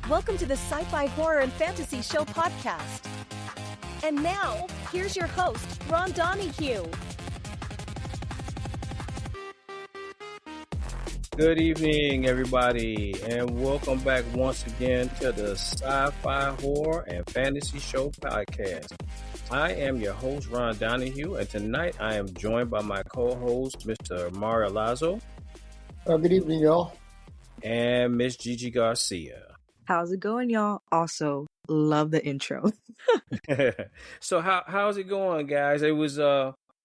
Welcome to the Sci-Fi Horror and Fantasy Show podcast. And now, here's your host, Ron Donahue. Good evening, everybody, and welcome back once again to the Sci-Fi Horror and Fantasy Show podcast. I am your host, Ron Donahue, and tonight I am joined by my co-host, Mr. Mario Lazo. Good evening, y'all. And Miss Gigi Garcia. How's it going, y'all? Also, love the intro. So how's it going, guys? It was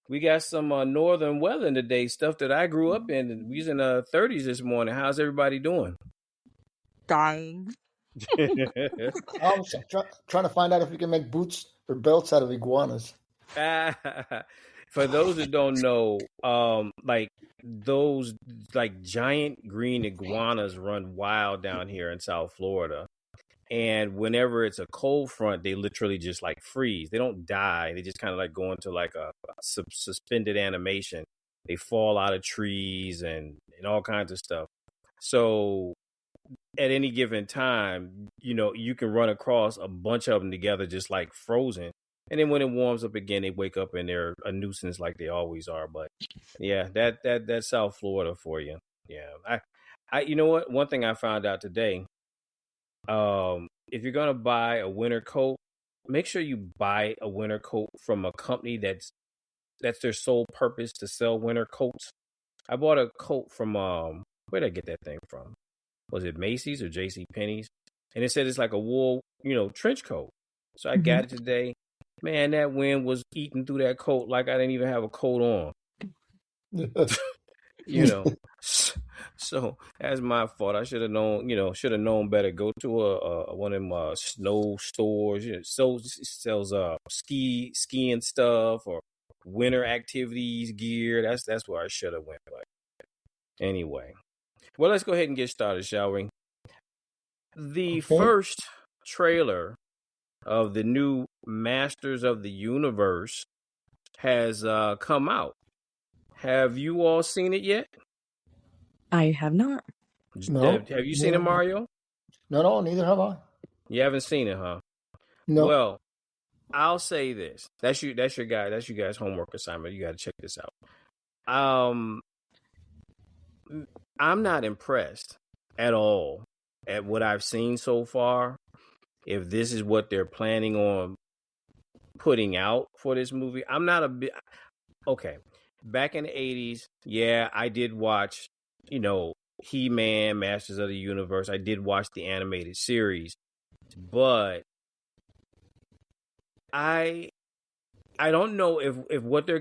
we got some northern weather today, stuff that I grew up in. We was in the 30s this morning. How's everybody doing? Dying. I was trying to find out if we can make boots or belts out of iguanas. For those that don't know, like those giant green iguanas run wild down here in South Florida. And whenever it's a cold front, they literally just like freeze. They don't die. They just kind of like go into like a suspended animation. They fall out of trees and all kinds of stuff. So at any given time, you can run across a bunch of them together, just like frozen. And then when it warms up again, they wake up and they're a nuisance like they always are. But yeah, that's South Florida for you. Yeah. I you know what? One thing I found out today, if you're going to buy a winter coat, make sure you buy a winter coat from a company that's their sole purpose to sell winter coats. I bought a coat from, where did I get that thing from? Was it Macy's or JC Penney's? And it said it's like a wool, trench coat. So I got it today. Man, that wind was eating through that coat like I didn't even have a coat on. So that's my fault. I should have known better. Go to one of them snow stores. Sells skiing stuff or winter activities gear. That's where I should have went. But anyway, well, let's go ahead and get started, shall we? The first trailer of the new Masters of the Universe has come out. Have you all seen it yet? I have not. No. Have you seen it, Mario? No, neither have I. You haven't seen it, huh? No. Well, I'll say this. That's your guys' homework assignment. You got to check this out. I'm not impressed at all at what I've seen so far. If this is what they're planning on putting out for this movie, I'm not a bit okay. Back in the 80s, yeah, I did watch, He-Man, Masters of the Universe. I did watch the animated series, but I don't know if what they're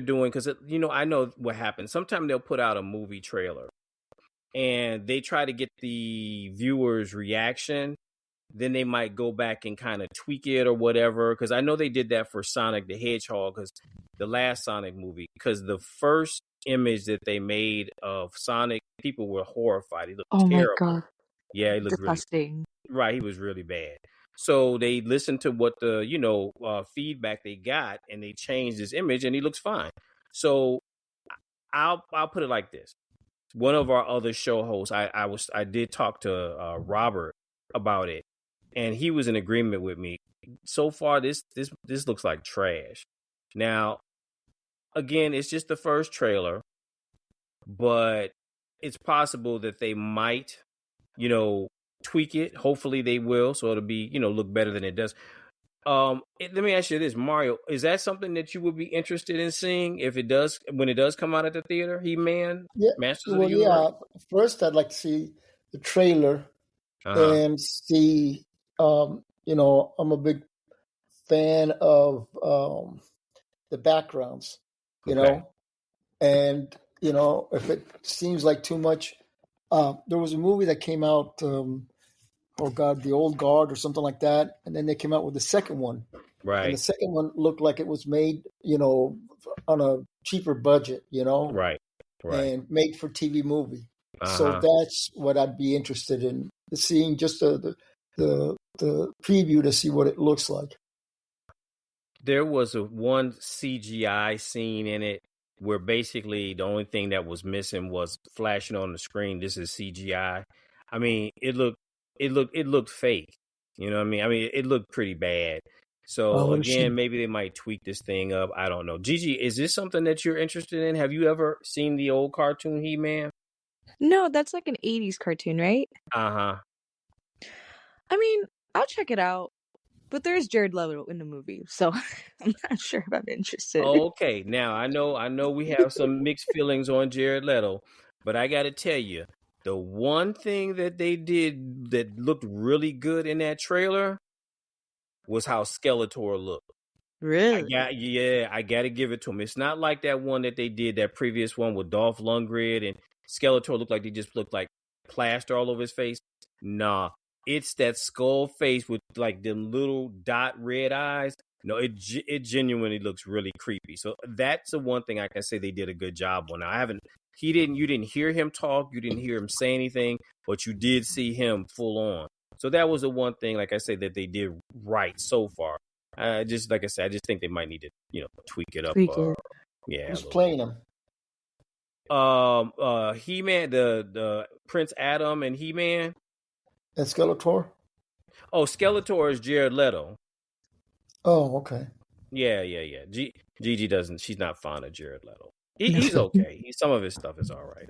doing, because I know what happens. Sometimes they'll put out a movie trailer and they try to get the viewers' reaction. Then they might go back and kind of tweak it or whatever. Because I know they did that for Sonic the Hedgehog, because the last Sonic movie, because the first image that they made of Sonic, people were horrified. He looked terrible. My God. Yeah, he looked disgusting. Right, he was really bad. So they listened to what the feedback they got, and they changed his image, and he looks fine. So I'll put it like this: one of our other show hosts, I did talk to Robert about it, and he was in agreement with me. So far, this looks like trash. Now, again, it's just the first trailer, but it's possible that they might, tweak it. Hopefully they will, so it'll be, look better than it does. Let me ask you this, Mario, is that something that you would be interested in seeing when it does come out at the theater? He-Man? Yeah. Masters of the Universe? Yeah. First, I'd like to see the trailer and see, I'm a big fan of the backgrounds, and, if it seems like too much, there was a movie that came out, The Old Guard or something like that. And then they came out with the second one. Right. And the second one looked like it was made, on a cheaper budget, Right. and made for TV movie. Uh-huh. So that's what I'd be interested in, seeing just the preview to see what it looks like. There was one CGI scene in it where basically the only thing that was missing was flashing on the screen. This is CGI. I mean, it looked it looked fake. You know what I mean? I mean, it looked pretty bad. So again, maybe they might tweak this thing up. I don't know. Gigi, is this something that you're interested in? Have you ever seen the old cartoon He-Man? No, that's like an 80s cartoon, right? Uh-huh. I mean, I'll check it out. But there's Jared Leto in the movie, so I'm not sure if I'm interested. Okay, now I know we have some mixed feelings on Jared Leto, but I got to tell you, the one thing that they did that looked really good in that trailer was how Skeletor looked. Really? I got to give it to him. It's not like that one that they did, that previous one with Dolph Lundgren and Skeletor looked like they just looked like plaster all over his face. Nah, it's that skull face with like them little dot red eyes. No, it genuinely looks really creepy. So that's the one thing I can say they did a good job on. Now, you didn't hear him talk, you didn't hear him say anything, but you did see him full on. So that was the one thing, like I said, that they did right so far. Just like I said, I just think they might need to, tweak it up. Yeah. Who's playing him? He-Man, the Prince Adam and He-Man. And Skeletor? Oh, Skeletor is Jared Leto. Oh, okay. Yeah. Gigi doesn't. She's not fond of Jared Leto. He's okay. Some of his stuff is all right.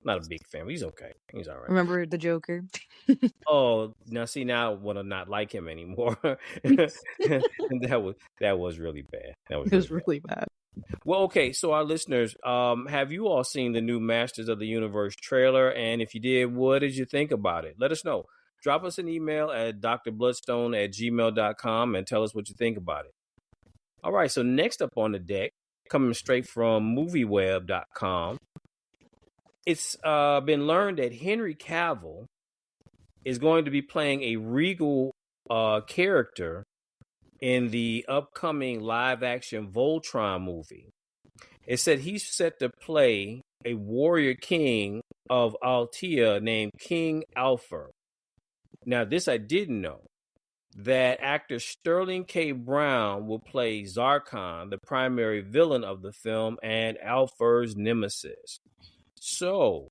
Not a big fan, but he's okay. He's all right. Remember the Joker? Oh, now I want to not like him anymore. That was really bad. It was really bad. Well, okay, so our listeners, have you all seen the new Masters of the Universe trailer? And if you did, what did you think about it? Let us know. Drop us an email at drbloodstone@gmail.com and tell us what you think about it. All right, so next up on the deck, coming straight from movieweb.com, it's been learned that Henry Cavill is going to be playing a regal character in the upcoming live-action Voltron movie. It said he's set to play a warrior king of Altea named King Alfor. Now, this I didn't know, that actor Sterling K. Brown will play Zarkon, the primary villain of the film, and Alfor's nemesis. So,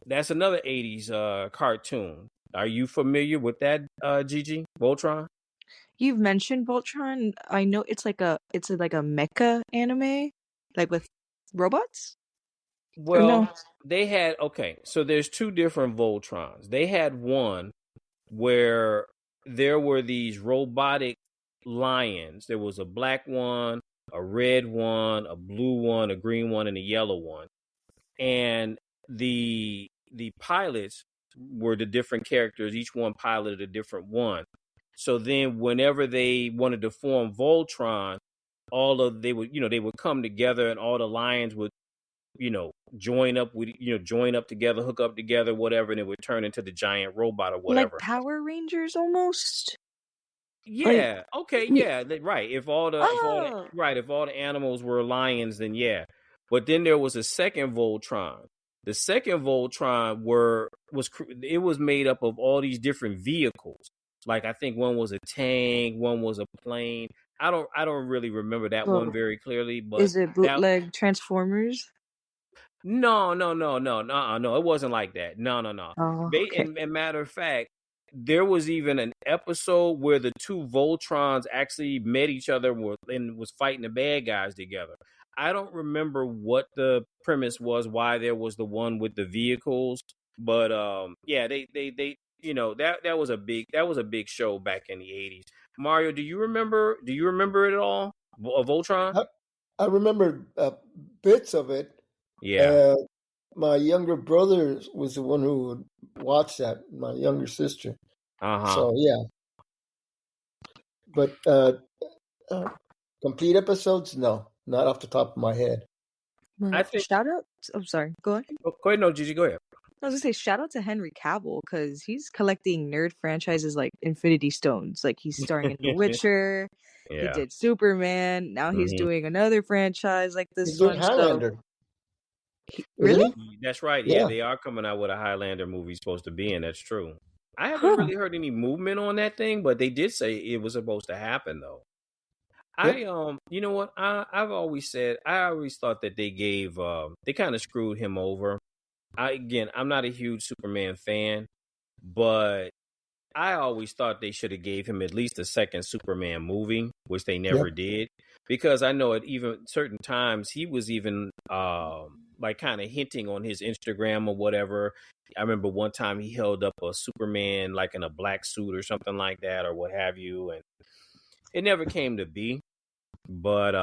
that's another 80s cartoon. Are you familiar with that, Gigi? Voltron? You've mentioned Voltron. I know it's like a mecha anime, like with robots. Well, they had so there's two different Voltrons. They had one where there were these robotic lions. There was a black one, a red one, a blue one, a green one, and a yellow one. And the pilots were the different characters. Each one piloted a different one. So then whenever they wanted to form Voltron, they would come together, and all the lions would, join up together, hook up together, whatever, and it would turn into the giant robot or whatever. Like Power Rangers almost? Yeah. Okay. Yeah. Right. If all the animals were lions, then yeah. But then there was a second Voltron. The second Voltron was made up of all these different vehicles. Like I think one was a tank, one was a plane. I don't really remember that one very clearly. But is it bootleg Transformers? No. It wasn't like that. No. Oh, okay. And matter of fact, there was even an episode where the two Voltrons actually met each other and was fighting the bad guys together. I don't remember what the premise was, why there was the one with the vehicles, but yeah, they that was a big show back in the 80s. Mario, do you remember it at all? Voltron? I remember bits of it. Yeah. My younger brother was the one who would watch that. My younger sister. So yeah. But complete episodes? No, not off the top of my head. I think shout out. I'm sorry. Go ahead. Go ahead. No, Gigi, go ahead. I was gonna say shout out to Henry Cavill because he's collecting nerd franchises like Infinity Stones. Like he's starring in The Witcher. Yeah. He did Superman. Now he's doing another franchise like this one. Highlander. Really? That's right. Yeah, they are coming out with a Highlander movie supposed to be in. That's true. I haven't really heard any movement on that thing, but they did say it was supposed to happen though. Yep. You know what? I always thought that they kind of screwed him over. I'm not a huge Superman fan, but I always thought they should have gave him at least a second Superman movie, which they never did, because I know at even certain times he was even like kind of hinting on his Instagram or whatever. I remember one time he held up a Superman like in a black suit or something like that or what have you, and it never came to be. But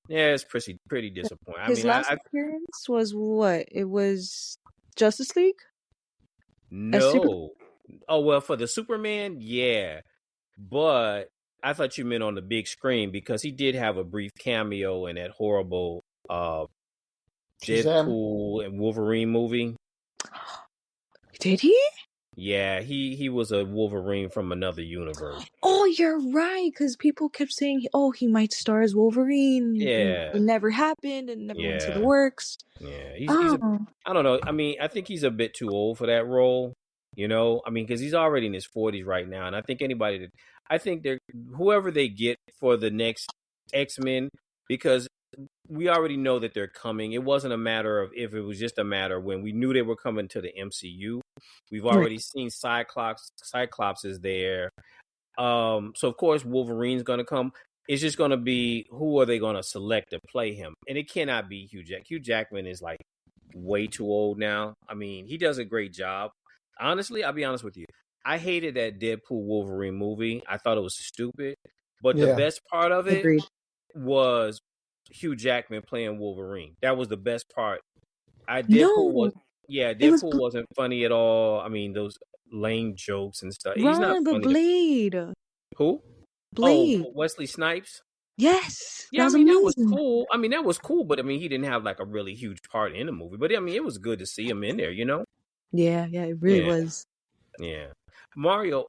yeah, it's pretty disappointing. His last appearance was what? It was Justice League? No. Oh, well, for the Superman, yeah. But I thought you meant on the big screen, because he did have a brief cameo in that horrible Deadpool and Wolverine movie. Did he? Yeah, he was a Wolverine from another universe. Oh, you're right, because people kept saying, oh, he might star as Wolverine. Yeah. It never happened and never went to the works. Yeah, I don't know. I mean, I think he's a bit too old for that role. You know, I mean, because he's already in his 40s right now, and I think whoever they get for the next X-Men, because we already know that they're coming. It wasn't a matter of if, it was just a matter when we knew they were coming to the MCU. We've already seen Cyclops is there. So of course Wolverine's gonna come. It's just gonna be, who are they gonna select to play him? And it cannot be Hugh Jackman. Hugh Jackman is like way too old now. I mean, he does a great job. Honestly, I'll be honest with you. I hated that Deadpool Wolverine movie. I thought it was stupid. But the best part of it was Hugh Jackman playing Wolverine. That was the best part. Deadpool wasn't funny at all. I mean, those lame jokes and stuff. He's not funny. Blade. Who? Blade. Oh, Wesley Snipes? Yes. Yeah, that was cool. I mean, that was cool, but I mean, he didn't have like a really huge part in the movie. But I mean, it was good to see him in there, you know? Yeah, it really was. Yeah. Mario,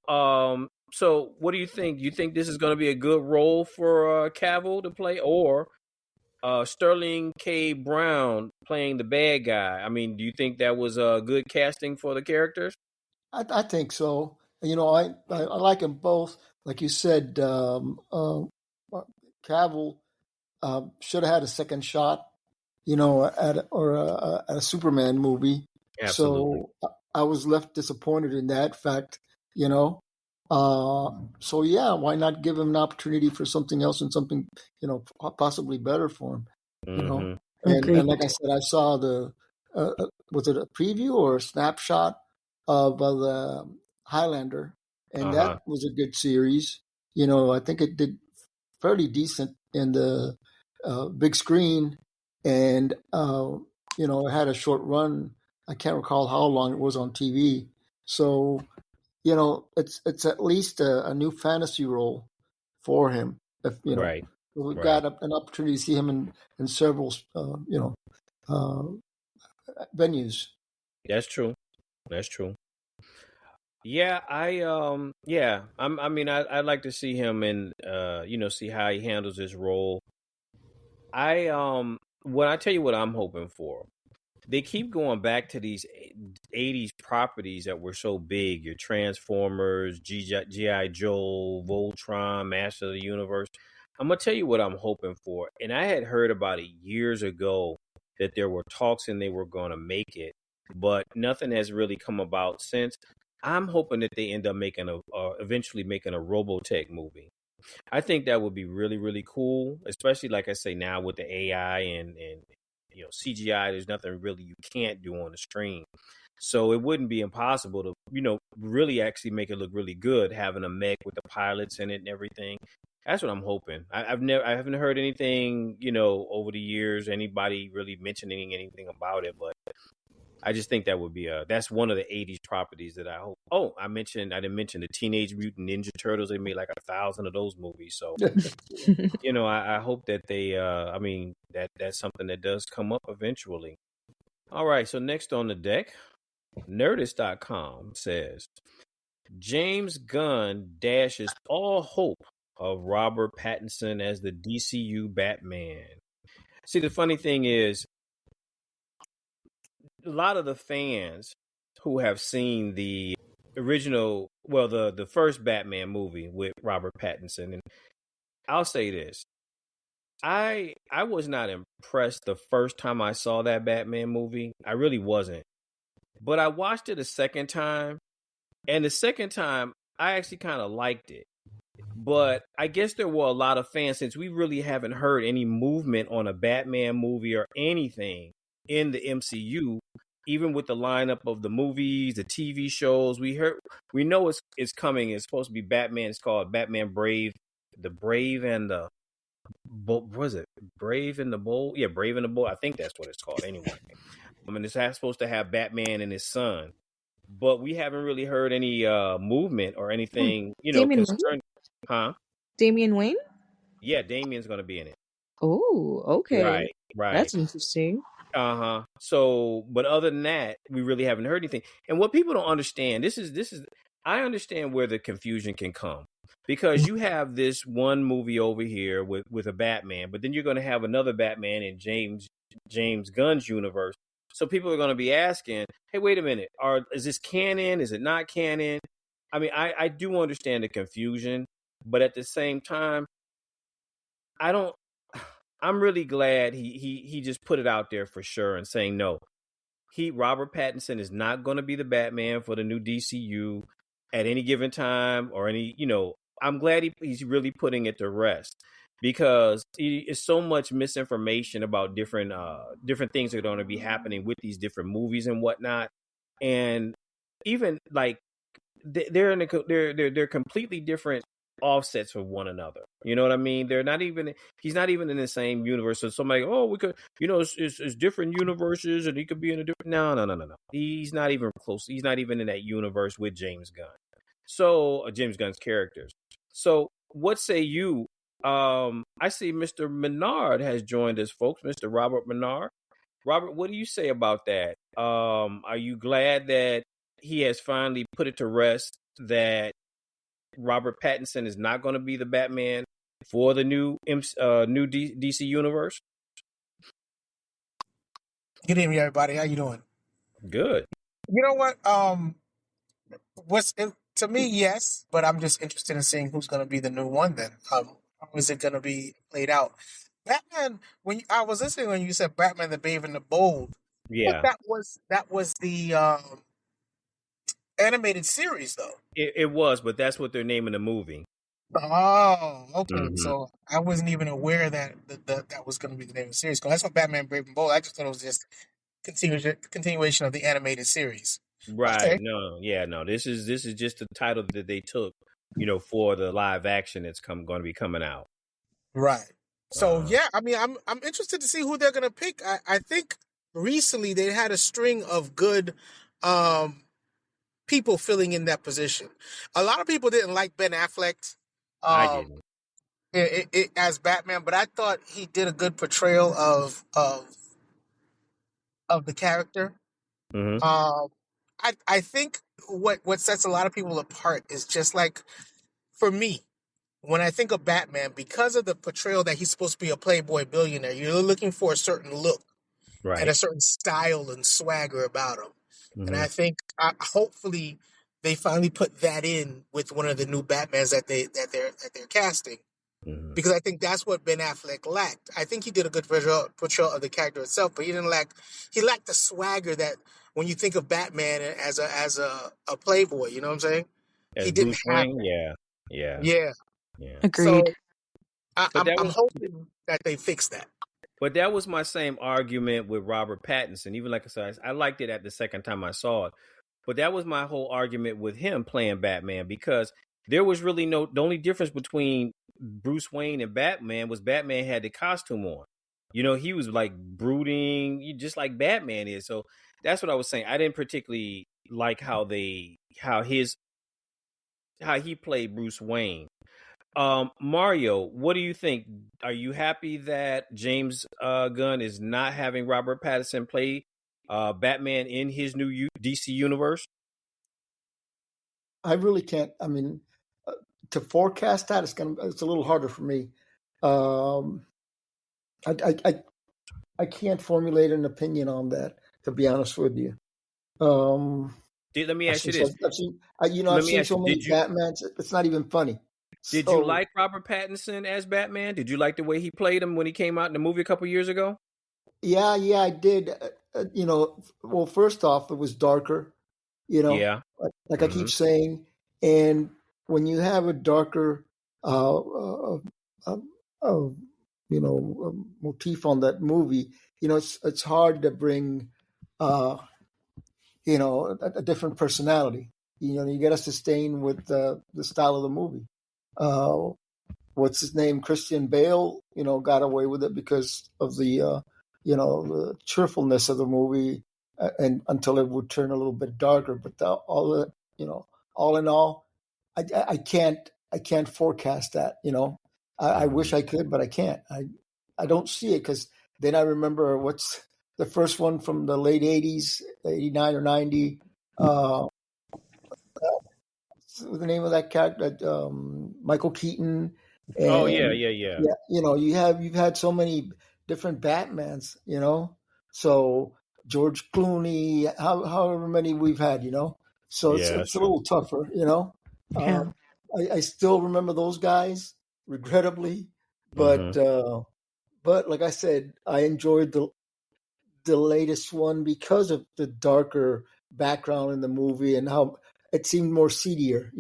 so what do you think? You think this is going to be a good role for Cavill to play, or Sterling K. Brown playing the bad guy? I mean, do you think that was good casting for the characters? I think so. You know, I like them both. Like you said, Cavill should have had a second shot, you know, at a Superman movie. Absolutely. So I was left disappointed in that fact, you know. So yeah, why not give him an opportunity for something else and something, you know, possibly better for him, you know. And like I said, I saw the was it a preview or a snapshot of the Highlander, and that was a good series. You know, I think it did fairly decent in the big screen, and you know, it had a short run. I can't recall how long it was on TV. So, you know, it's at least a new fantasy role for him. If you know, we've got an opportunity to see him in several, you know, venues. That's true. Yeah, I mean, I'd like to see him and you know, see how he handles his role. When I tell you what I'm hoping for, they keep going back to these 80s properties that were so big. Your Transformers, G.I. Joe, Voltron, Master of the Universe. I'm going to tell you what I'm hoping for. And I had heard about it years ago that there were talks and they were going to make it, but nothing has really come about since. I'm hoping that they end up eventually making a Robotech movie. I think that would be really, really cool, especially like I say now with the AI and you know, CGI. There's nothing really you can't do on the screen, so it wouldn't be impossible to, you know, really actually make it look really good, having a mech with the pilots in it and everything. That's what I'm hoping. I haven't heard anything, you know, over the years, anybody really mentioning anything about it, but I just think that would be that's one of the 80s properties that I hope. Oh, I didn't mention the Teenage Mutant Ninja Turtles. They made like 1,000 of those movies. So, you know, I hope that they, I mean, that's something that does come up eventually. All right. So next on the deck, Nerdist.com says, James Gunn dashes all hope of Robert Pattinson as the DCU Batman. See, the funny thing is, a lot of the fans who have seen the original, well, the first Batman movie with Robert Pattinson, and I'll say this, I was not impressed the first time I saw that Batman movie. I really wasn't. But I watched it a second time, and the second time I actually kind of liked it. But I guess there were a lot of fans, since we really haven't heard any movement on a Batman movie or anything in the MCU, even with the lineup of the movies, the TV shows. We know it's coming. It's supposed to be Batman. It's called Batman Brave, the Brave and the what was it? Brave and the Bold? Yeah, Brave and the Bold. I think that's what it's called anyway. I mean, it's supposed to have Batman and his son, but we haven't really heard any movement or anything, Damian concerned. Huh? Damian Wayne? Yeah, Damian's going to be in it. Oh, okay. Right. That's interesting. Uh-huh. So, but other than that, we really haven't heard anything. And what people don't understand, this is I understand where the confusion can come. Because you have this one movie over here with a Batman, but then you're going to have another Batman in James Gunn's universe. So people are going to be asking, "Hey, wait a minute. Is this canon? Is it not canon?" I mean, I do understand the confusion, but at the same time, I'm really glad he just put it out there for sure and saying no. Robert Pattinson is not going to be the Batman for the new DCU at any given time or I'm glad he's really putting it to rest, because it's so much misinformation about different things that are going to be happening with these different movies and whatnot. And even like they're completely different offsets from one another. You know what I mean? He's not even in the same universe. So somebody, we could, it's different universes and he could be in a different, no. He's not even close. He's not even in that universe with James Gunn. So James Gunn's characters. So what say you? I see Mr. Menard has joined us, folks. Mr. Robert Menard. Robert, what do you say about that? Are you glad that he has finally put it to rest that Robert Pattinson is not going to be the Batman for the new DC universe? Good evening, everybody. How you doing? Good. You know what? To me, yes, but I'm just interested in seeing who's going to be the new one. Then, how is it going to be played out? Batman. I was listening when you said Batman, the Brave and the Bold. Yeah, that was the animated series, though. It was, but that's what they're naming the movie. Oh, okay. Mhm. So I wasn't even aware that was going to be the name of the series. Because I saw Batman, Brave and Bold. I just thought it was just continuation of the animated series. Right. Okay. No. This is just the title that they took, for the live action that's going to be coming out. Right. So yeah, I mean, I'm interested to see who they're gonna pick. I think recently they had a string of good people filling in that position. A lot of people didn't like Ben Affleck I didn't. As Batman, but I thought he did a good portrayal of the character. Mm-hmm. I think what sets a lot of people apart is just like, for me, when I think of Batman, because of the portrayal that he's supposed to be a playboy billionaire, you're looking for a certain look Right. and a certain style and swagger about him. Mm-hmm. And I think hopefully they finally put that in with one of the new Batmans that they're casting. Mm-hmm. Because I think that's what Ben Affleck lacked. I think he did a good portrayal of the character itself, but he lacked the swagger that when you think of Batman as a playboy, you know what I'm saying? As he didn't Bruce have Wayne, yeah. Agreed. So I'm hoping that they fix that. But that was my same argument with Robert Pattinson. Even like I said, I liked it at the second time I saw it. But that was my whole argument with him playing Batman, because there was really the only difference between Bruce Wayne and Batman was Batman had the costume on. He was like brooding, just like Batman is. So that's what I was saying. I didn't particularly like how he played Bruce Wayne. Mario, what do you think? Are you happy that James Gunn is not having Robert Pattinson play Batman in his new DC universe? I really can't. I mean, to forecast that it's a little harder for me. I can't formulate an opinion on that, to be honest with you. Let me ask you this. I've seen so many Batmans. It's not even funny. Did you like Robert Pattinson as Batman? Did you like the way he played him when he came out in the movie a couple years ago? Yeah, I did. Well, first off, it was darker. Yeah. Like I keep saying, and when you have a darker, uh, uh, uh, motif on that movie, it's hard to bring, a different personality. You got to sustain with the style of the movie. What's his name? Christian Bale, got away with it because of the cheerfulness of the movie, and until it would turn a little bit darker. But all in all, I can't forecast that. I wish I could, but I can't. I don't see it, because then I remember what's the first one from the late 80s, 89 or 90. The name of that character, Michael Keaton. And, yeah. You've had so many different Batmans, so George Clooney, however many we've had, so it's a little tougher, Yeah. I still remember those guys, regrettably, but like I said, I enjoyed the latest one because of the darker background in the movie and how it seemed more seedier,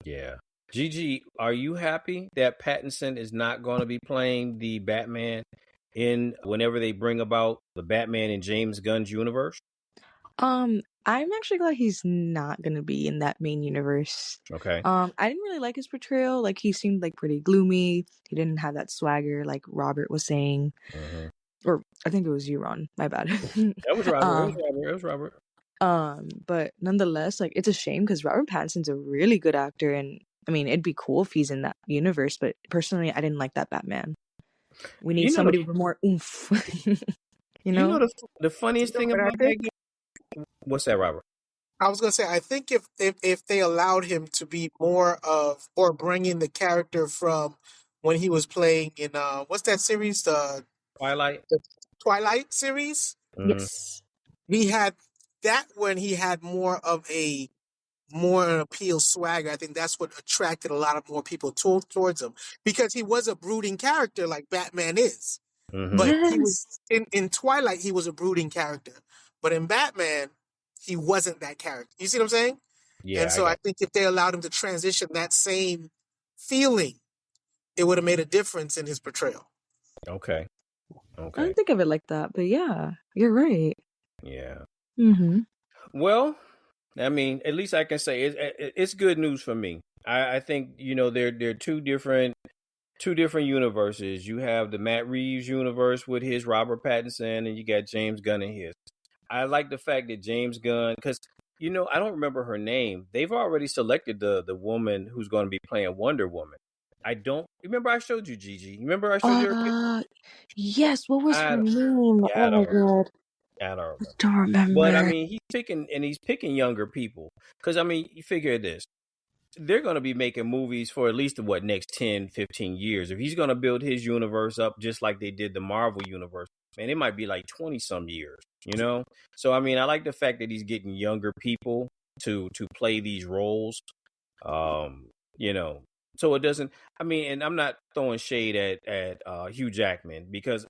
Yeah. Gigi, are you happy that Pattinson is not going to be playing the Batman in whenever they bring about the Batman in James Gunn's universe? I'm actually glad he's not gonna be in that main universe. Okay. I didn't really like his portrayal. Like, he seemed like pretty gloomy. He didn't have that swagger, like Robert was saying. Or I think it was you, Ron. My bad. That was Robert. It was Robert. But nonetheless, like, it's a shame because Robert Pattinson's a really good actor, and I mean, it'd be cool if he's in that universe. But personally, I didn't like that Batman. We need somebody with more oomph. The funniest thing about that game? What's that, Robert? I was gonna say, I think if they allowed him to be more of, or bring in the character from when he was playing in what's that series, the Twilight series. Yes. We had that when he had more an appeal swagger. I think that's what attracted a lot of more people towards him, because he was a brooding character like Batman is. But he was in Twilight, he was a brooding character. But in Batman, he wasn't that character. You see what I'm saying? Yeah. And so I think if they allowed him to transition that same feeling, it would have made a difference in his portrayal. Okay. I don't think of it like that, but yeah, you're right. Yeah. Well, I mean, at least I can say it's good news for me. I think they're two different universes. You have the Matt Reeves universe with his Robert Pattinson, and you got James Gunn in his. I like the fact that James Gunn, because I don't remember her name. They've already selected the woman who's going to be playing Wonder Woman. I don't remember. I showed you, Gigi. Remember I showed you? Yes. What was her name? Yeah, oh my god, I don't remember. Don't remember. But I mean, he's picking younger people, because I mean, you figure this. They're going to be making movies for at least the next 10, 15 years. If he's going to build his universe up just like they did the Marvel universe, man, it might be like 20 some years, So, I mean, I like the fact that he's getting younger people to play these roles, so it doesn't, I mean, and I'm not throwing shade at Hugh Jackman, because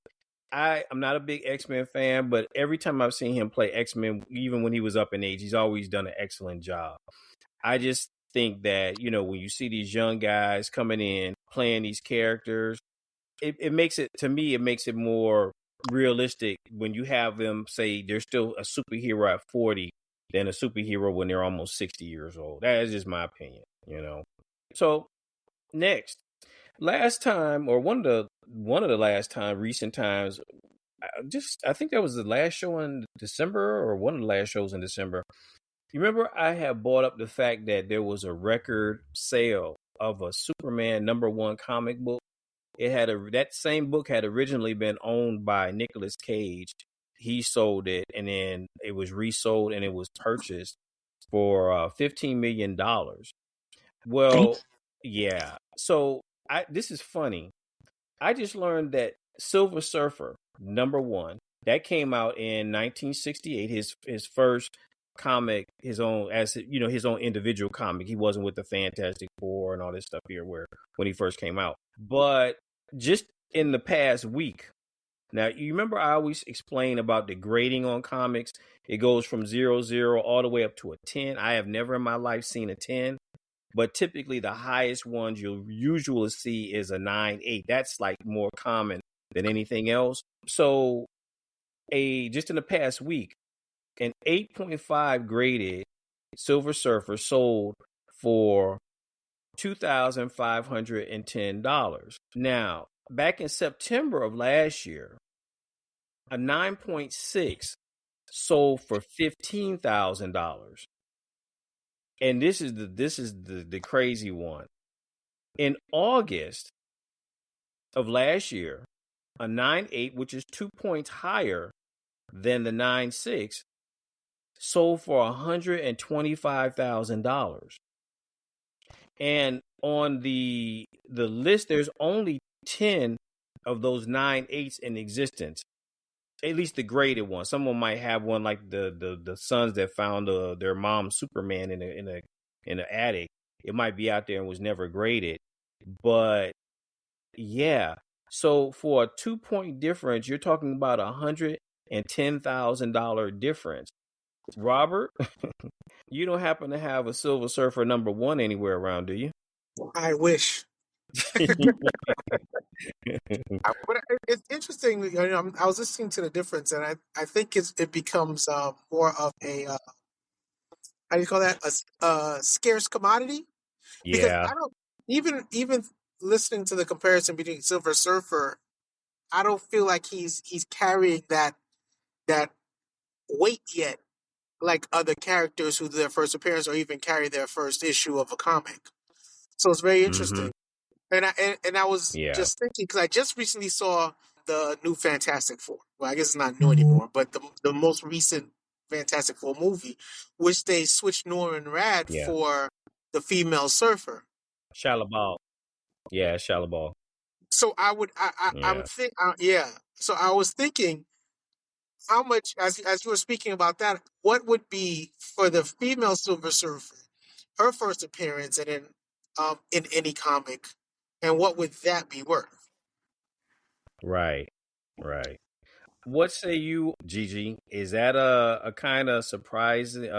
I'm not a big X-Men fan, but every time I've seen him play X-Men, even when he was up in age, he's always done an excellent job. I just think that, when you see these young guys coming in, playing these characters, it makes it, to me, it makes it more realistic when you have them say they're still a superhero at 40 than a superhero when they're almost 60 years old. That is just my opinion, So next, last time, or one of the last recent times, I think that was the last show in December, or one of the last shows in December. You remember I have brought up the fact that there was a record sale of a Superman #1 comic book. That same book had originally been owned by Nicolas Cage. He sold it, and then it was resold, and it was purchased for $15 million. Well, yeah. So this is funny. I just learned that Silver Surfer #1 that came out in 1968. His first comic, his own individual comic. He wasn't with the Fantastic Four and all this stuff here when he first came out. But just in the past week, now you remember I always explain about the grading on comics. It goes from 0 all the way up to a 10. I have never in my life seen a 10. but typically the highest ones you'll usually see is a 9.8. That's like more common than anything else. So just in the past week, an 8.5 graded Silver Surfer sold for $2,510. Now, back in September of last year, a 9.6 sold for $15,000. And this is the crazy one. In August of last year, a 9.8, which is 2 points higher than the 9.6, sold for $125,000. And on the list, there's only 10 of those 9.8s in existence. At least the graded one. Someone might have one like the sons that found their mom's Superman in an attic. It might be out there and was never graded. But yeah, so for a 2 point difference, you're talking about $110,000 difference. Robert, you don't happen to have a Silver Surfer #1 anywhere around, do you? I wish. But it's interesting. I was listening to the difference, and I think it becomes more of a how do you call that, a scarce commodity, because Yeah. I don't even listening to the comparison between Silver Surfer, I don't feel like he's carrying that weight yet, like other characters who their first appearance or even carry their first issue of a comic. So it's very Mm-hmm. interesting. And I was Yeah. just thinking, because I just recently saw the new Fantastic Four. Well, I guess it's not new anymore, but the most recent Fantastic Four movie, which they switched Norman Rad Yeah. for the female surfer. Shalabal. Yeah, Shalabal. So I'm yeah. So I was thinking, how much, as you were speaking about that, what would be for the female Silver Surfer, her first appearance in any comic, and what would that be worth? Right. Right. What say you, Gigi? Is that a kind of surprising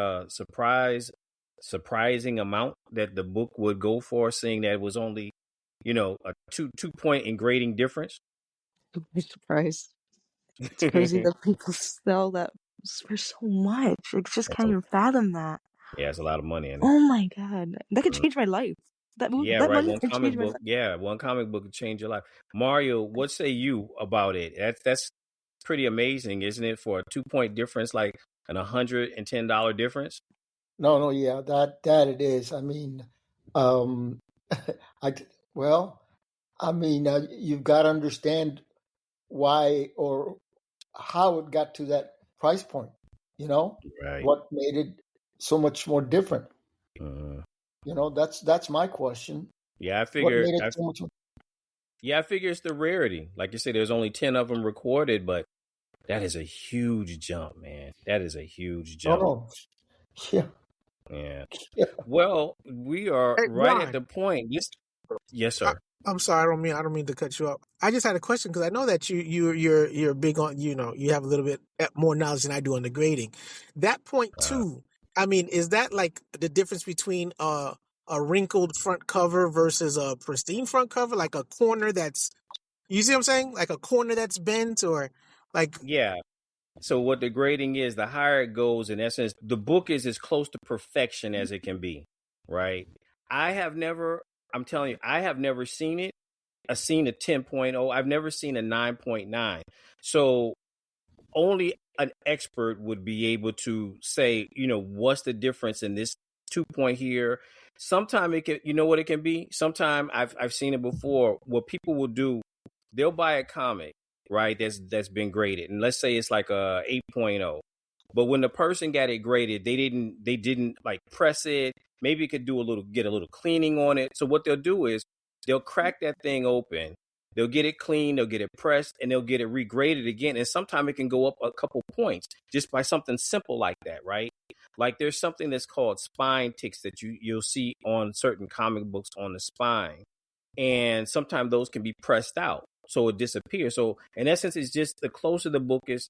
amount that the book would go for, seeing that it was only, a 2 point in grading difference? I'm surprised. It's crazy that people sell that for so much. I just That's can't even fathom that. yeah, it's a lot of money in it. Oh my god, that could change my life. Yeah, That right. money can change my life. One comic book could change your life. Mario, what say you about it? That's pretty amazing, isn't it? For a 2 point difference, like an $110 difference. No, yeah, that it is. I mean, I well, I mean, you've got to understand why or how it got to that price point. Right. What made it so much more different. Uh, That's my question. yeah, I What figure. made it so much? Yeah, I figure it's the rarity. Like you said, there's only 10 of them recorded, but that is a huge jump, man. That is a huge jump. Oh, yeah. Yeah. Yeah. Well, we are Hey, right Ron. at the point. Yes, sir. I'm sorry, I don't mean to cut you off. I just had a question, because I know that you're big on, you have a little bit more knowledge than I do on the grading. That point two, I mean, is that like the difference between a wrinkled front cover versus a pristine front cover, like a corner that's, you see what I'm saying, like a corner that's bent, or like, Yeah. So what the grading is, the higher it goes, in essence, the book is as close to perfection as it can be, right? I'm telling you, I have never seen it. I've seen a 10.0. I've never seen a 9.9. So only an expert would be able to say, what's the difference in this 2 point here. Sometime it can, what it can be? Sometime I've seen it before. What people will do, they'll buy a comic, right? That's been graded. And let's say it's like a 8.0. But when the person got it graded, they didn't like press it. Maybe it could get a little cleaning on it. So what they'll do is they'll crack that thing open. They'll get it clean, they'll get it pressed, and they'll get it regraded again. And sometimes it can go up a couple points just by something simple like that, right? Like there's something that's called spine ticks that you'll see on certain comic books on the spine. And sometimes those can be pressed out, so it disappears. So in essence, it's just the closer the book is.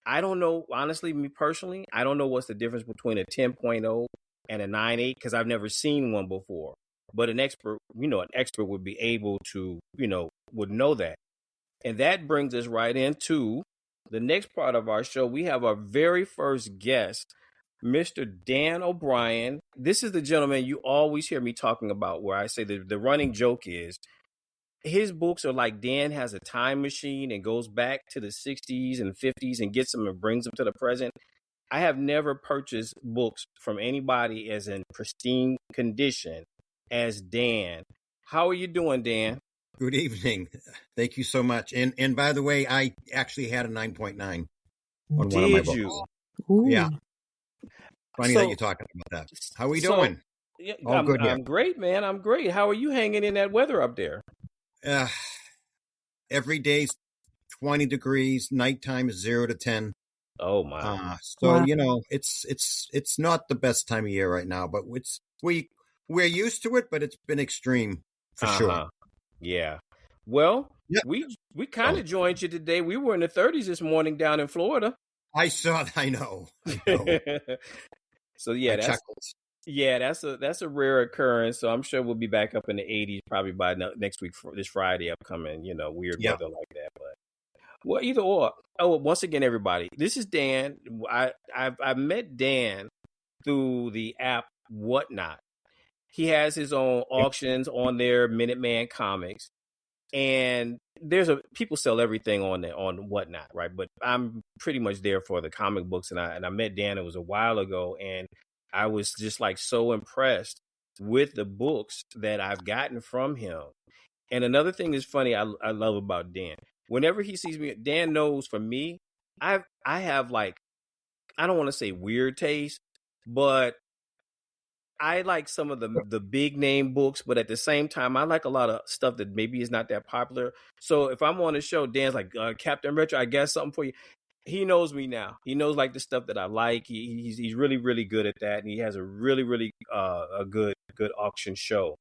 I don't know, honestly, me personally, I don't know what's the difference between a 10.0 and a 9.8 because I've never seen one before. but an expert would be able to, would know that. And that brings us right into the next part of our show. We have our very first guest, Mr. Dan O'Brien. This is the gentleman you always hear me talking about, where I say the running joke is his books are like Dan has a time machine and goes back to the 60s and 50s and gets them and brings them to the present. I have never purchased books from anybody as in pristine condition as Dan. How are you doing, Dan? Good evening. Thank you so much. And by the way, I actually had a 9.9 on one of my books. You? Ooh. Yeah. Funny that you're talking about that. How are we doing? Yeah, All good here. I'm great, man. I'm great. How are you hanging in that weather up there? Every day's 20 degrees. Nighttime is 0 to 10. Oh my! So wow. It's not the best time of year right now, but we're used to it. But it's been extreme for sure. Yeah. Well, yep. we kind of joined you today. We were in the 30s this morning down in Florida. I saw. I know. So that's a rare occurrence. So I'm sure we'll be back up in the 80s probably by next week for this Friday upcoming. Weird weather like that, but. Well, either or. Oh, once again, everybody, this is Dan. I met Dan through the app Whatnot. He has his own auctions on there, Minuteman Comics, and people sell everything on there on Whatnot, right? But I'm pretty much there for the comic books, and I met Dan. It was a while ago, and I was just like so impressed with the books that I've gotten from him. And another thing is funny. I love about Dan. Whenever he sees me, Dan knows for me, I have like, I don't want to say weird taste, but I like some of the big name books, but at the same time, I like a lot of stuff that maybe is not that popular. So if I'm on a show, Dan's like, Captain Retro, I got something for you. He knows me now. He knows like the stuff that I like. He's really, really good at that. And he has a really, really a good auction show.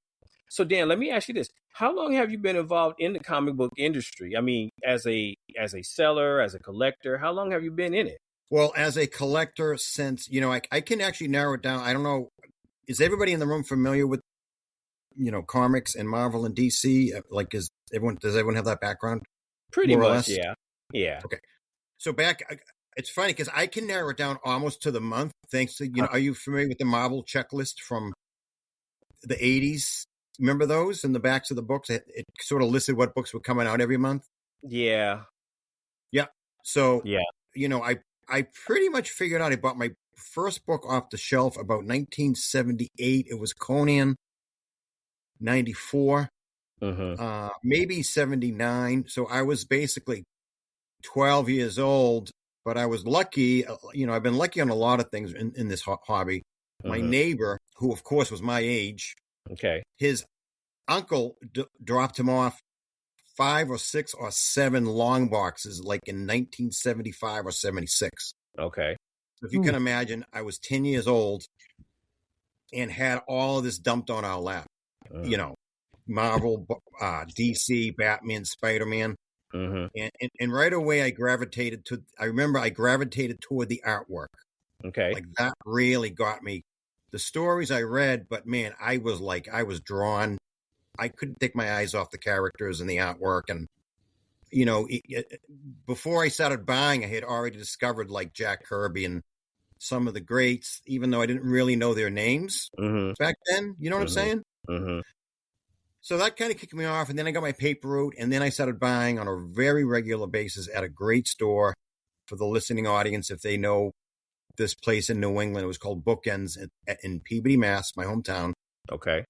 So Dan, let me ask you this. How long have you been involved in the comic book industry? I mean, as a seller, as a collector, how long have you been in it? Well, as a collector since, I can actually narrow it down. I don't know. Is everybody in the room familiar with, comics and Marvel and DC? Like, does everyone have that background? Pretty much, yeah. Yeah. Okay. So it's funny because I can narrow it down almost to the month thanks to, are you familiar with the Marvel checklist from the 80s? Remember those in the backs of the books? It sort of listed what books were coming out every month. Yeah. Yeah. So, yeah. I pretty much figured out I bought my first book off the shelf about 1978. It was Conan 94, maybe 79. So I was basically 12 years old, but I was lucky. I've been lucky on a lot of things in this hobby. My neighbor, who of course was my age, his uncle dropped him off 5 or 6 or 7 long boxes, like in 1975 or 76. Okay. So if you can imagine, I was 10 years old and had all of this dumped on our lap. Marvel, DC, Batman, Spider-Man. And right away I gravitated toward the artwork. Okay. Like that really got me. The stories I read, but man, I was drawn. I couldn't take my eyes off the characters and the artwork. And, before I started buying, I had already discovered like Jack Kirby and some of the greats, even though I didn't really know their names back then. You know what I'm saying? So that kind of kicked me off. And then I got my paper route. And then I started buying on a very regular basis at a great store. For the listening audience, if they know this place in New England, it was called Bookends in Peabody, Mass., my hometown. Okay.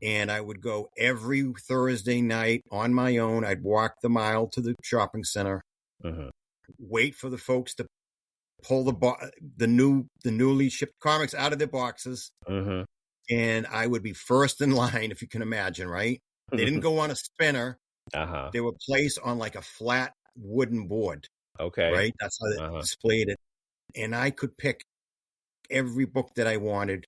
And I would go every Thursday night on my own. I'd walk the mile to the shopping center, wait for the folks to pull the newly shipped comics out of their boxes. And I would be first in line, if you can imagine, right? They didn't go on a spinner. They were placed on like a flat wooden board. Okay. Right? That's how they displayed it. And I could pick every book that I wanted,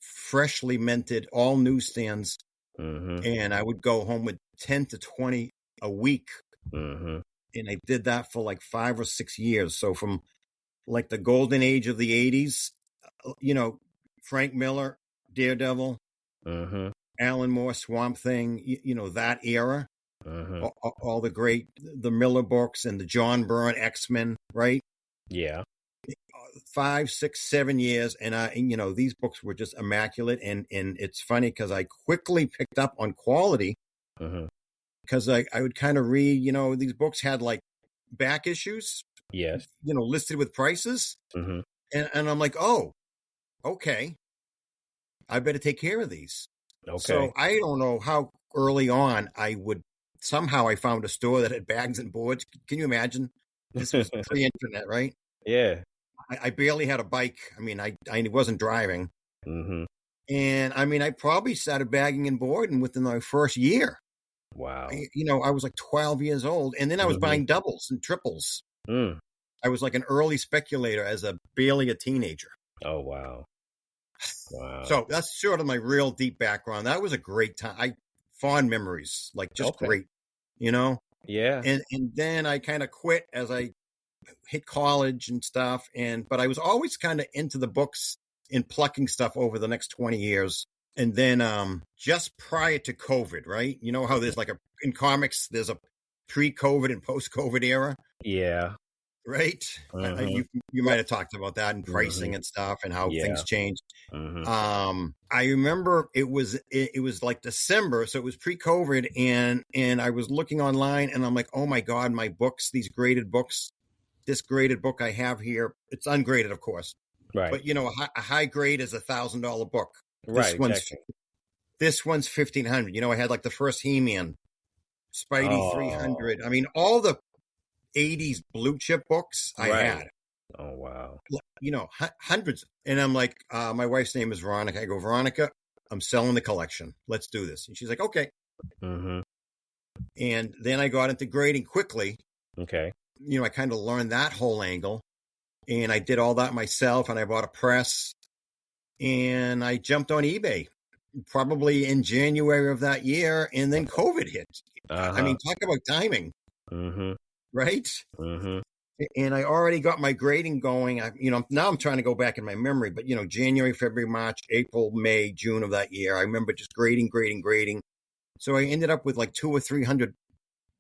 freshly minted, all newsstands. And I would go home with 10 to 20 a week. And I did that for like 5 or 6 years. So from like the golden age of the 80s, Frank Miller, Daredevil, Alan Moore, Swamp Thing, that era. Mm-hmm. All the Miller books and the John Byrne X-Men, right? Yeah. 5, 6, 7 years, and these books were just immaculate. And it's funny because I quickly picked up on quality because I would kind of read. These books had like back issues, yes, listed with prices, and I'm like, oh, okay, I better take care of these. Okay. So I don't know how early on I found a store that had bags and boards. Can you imagine? This was pre-internet, right? Yeah. I barely had a bike. I mean, I wasn't driving. Mm-hmm. And I mean, I probably started bagging and boarding within my first year. Wow. I was like 12 years old. And then I was buying doubles and triples. Mm. I was like an early speculator as barely a teenager. Oh, wow. Wow. So that's sort of my real deep background. That was a great time. Fond memories, like just great, Yeah. And then I kind of quit as I hit college and stuff. But I was always kind of into the books and plucking stuff over the next 20 years. And then just prior to COVID, right? You know how there's in comics, there's a pre-COVID and post-COVID era. Yeah. Right? You might have talked about that and pricing and stuff and how things changed. I remember it was like December, so it was pre-COVID, and I was looking online and I'm like, oh my God, my books, these graded books, this graded book I have here, it's ungraded, of course. Right. But a high grade is $1,000 book. Right. This one's $1,500. I had like the first He-Man, Spidey 300. I mean, all the 80s blue chip books I had. Oh, wow. Hundreds. And I'm like, my wife's name is Veronica. I go, Veronica, I'm selling the collection. Let's do this. And she's like, okay. Mm-hmm. And then I got into grading quickly. Okay. I kind of learned that whole angle. And I did all that myself. And I bought a press. And I jumped on eBay probably in January of that year. And then COVID hit. I mean, talk about timing. Mm-hmm. Right? Mm-hmm. And I already got my grading going. Now I'm trying to go back in my memory, but January, February, March, April, May, June of that year, I remember just grading. So I ended up with like 200 or 300,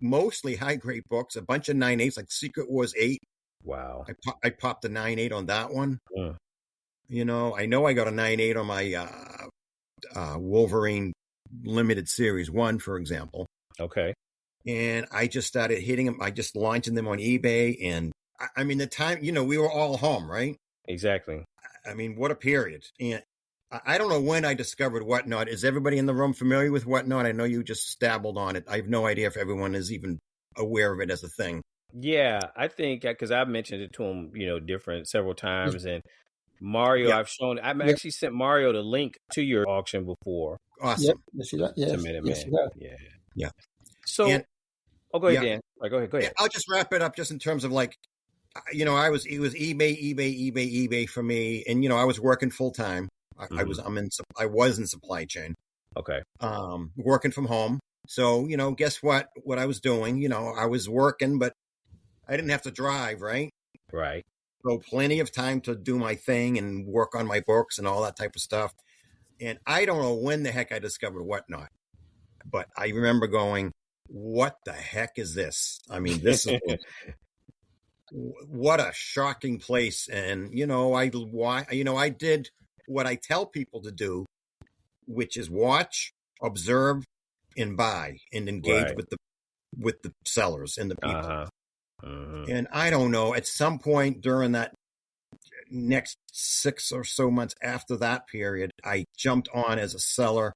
mostly high grade books, a bunch of 9/8, like Secret Wars 8. Wow. I popped a 9/8 on that one. Mm. I know I got a 9/8 on my Wolverine Limited Series 1, for example. Okay. And I just started hitting them. I just launching them on eBay. And I mean, the time, we were all home, right? Exactly. I mean, what a period. And I don't know when I discovered Whatnot. Is everybody in the room familiar with Whatnot? I know you just stabbled on it. I have no idea if everyone is even aware of it as a thing. Yeah, I think because I've mentioned it to him, several times. And Mario, I've actually sent Mario the link to your auction before. Awesome. Yep. Yes. Yeah. So, go ahead, Dan. Right, go ahead. Yeah, I'll just wrap it up just in terms of it was eBay for me. And, I was working full time. I was in supply chain. Okay. Working from home. So, guess what I was doing, I was working, but I didn't have to drive. Right. Right. So plenty of time to do my thing and work on my books and all that type of stuff. And I don't know when the heck I discovered Whatnot, but I remember going, what the heck is this? I mean, this is what a shocking place. And, I did what I tell people to do, which is watch, observe, and buy and engage with the sellers and the people. And I don't know, at some point during that next 6 or so months after that period, I jumped on as a seller.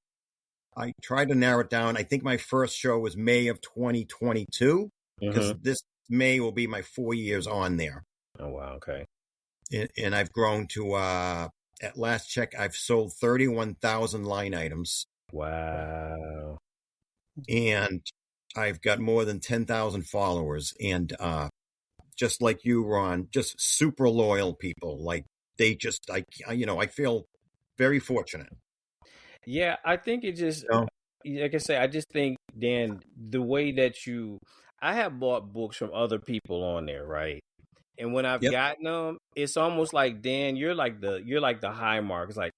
I tried to narrow it down. I think my first show was May of 2022 because this May will be my 4 years on there. Oh, wow. Okay. And I've grown to, at last check, I've sold 31,000 line items. Wow. And I've got more than 10,000 followers. And just like you, Ron, just super loyal people. Like I feel very fortunate. Yeah, I think it just, like I say, I just think, Dan, the way that I have bought books from other people on there, right? And when I've gotten them, it's almost like, Dan, you're like the high mark. It's like,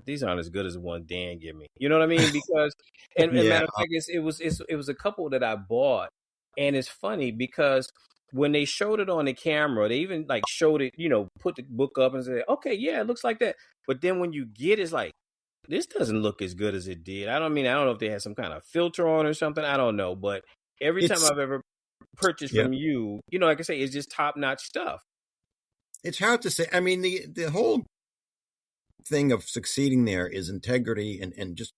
these aren't as good as the one Dan give me. You know what I mean? Because and matter of fact, it was a couple that I bought, and it's funny because when they showed it on the camera, they even like showed it, put the book up and said, okay, yeah, it looks like that. But then when you get it, it's like, this doesn't look as good as it did. I don't know if they had some kind of filter on or something. I don't know. But every time I've ever purchased from you, like I say, it's just top-notch stuff. It's hard to say. I mean, the whole thing of succeeding there is integrity and just,